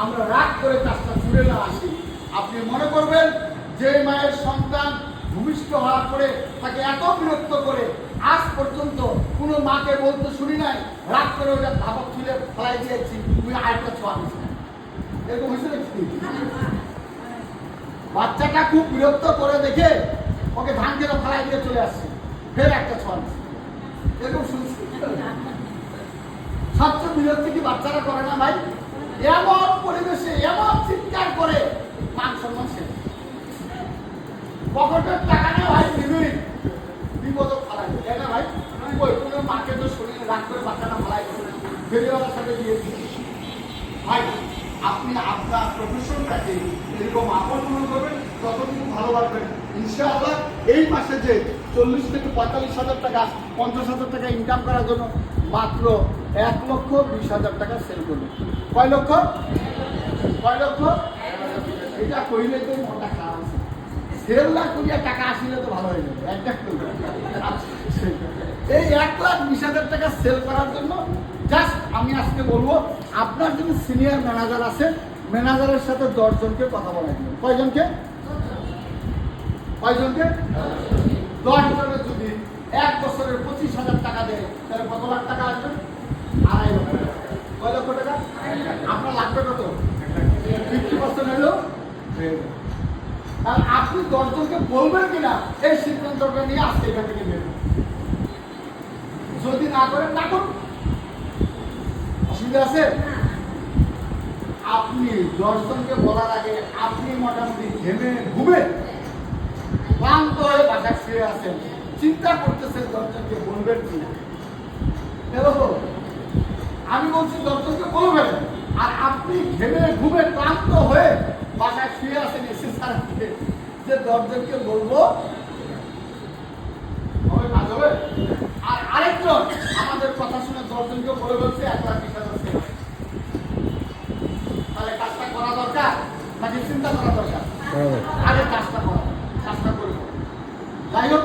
আমরা রাগ করে কাজটা ছুড়ে না আসি। আপনি মনে করবেন যে মায়ের সন্তান ভূমিষ্ঠ হওয়ার পরে তাকে এত বিরক্ত করে আজ পর্যন্ত কোনো মাকে বলতে শুনি নাই, রাগ করে ওটা ধাপক তুলে ফেলাই দিয়েছি, তুমি আরেকটা ছোঁয়া দিচ্ছি। এরকম হয়েছে নাকি? বাচ্চাটা খুব বিরক্ত করে দেখে ওকে ধান কেটে ফেলাই দিয়ে চলে আসছে, ফের একটা ছোঁয়া দিচ্ছে। এরকম শুনছি। সবচেয়ে বিরক্তি কি বাচ্চারা করে না ভাই? এমন পরিবেশে এমন চিৎকার করে মান সম্মান শেষ। পকেটের টাকা না ভাই, বিপদ ফালাই দেয় না ভাই। ওই কোনো মাকে তো শরীরে রাগ করে বাচ্চাটা ফালাই করে ফেরিওয়ালার সাথে দিয়েছি। ভাই, আপনি আপনার প্রফেশনটাকে এরকম আপন মনে করবেন, ততটুকু ভালোবাসবেন। ইনশাআল্লাহ এই মাসে যে 40 থেকে 45,000 টাকা 50,000 টাকা ইনকাম করার জন্য মাত্র 1,20,000 টাকা সেল করবেন। কয় লক্ষ? এটা কইলে তো মনটা খারাপ আছে। সেল না করিয়া টাকা আসলে তো ভালো হয়ে যাবে। 1 লাখ করবে। এই 1,20,000 টাকা সেল করার জন্য জাস্ট আমি আজকে বলবো আপনার যদি সিনিয়র ম্যানেজার আছে ম্যানেজারের সাথে 10 জনকে কথা বলাই দিবেন। কয়জনকে? 10 জনের যদি 1 বছরের 25,000 টাকা দেয় তাহলে কত লাখ টাকা আসবে? 2.5 লক্ষ টাকা। কয় লক্ষ টাকা? আপনার লাগবে কত? 50% হলো আর আপনি 10 জনকে বলবেন কিনা এই সিদ্ধান্তটা নিয়ে আজকে এখান থেকে বের হন। যদি না করেন না করুন, অসুবিধা আছে? আপনি 10 জনকে বলার আগে আপনি মোটামুটি ঘেমে ঘুমে ক্লান্ত হয়ে বাসায় শুয়ে আছেন, চিন্তা করতেছেন 10 জনকে বলবেন কিনা। আমি বলছি 10 জনকে বলবেন আর আপনি ঘেমে ঘুমে ক্লান্ত হয়ে বাসায় শুয়ে আছেন এসে সারা দিকে যে 10 জনকে বলবো হবে, কাজ হবে। আর আরেকজন আমাদের কথা শুনে 10 জনকে বলে বলছে 1,20,000 সেল। তাহলে কাজটা করা দরকার নাকি চিন্তা করা দরকার? আগে কাজটা করবো। যাই হোক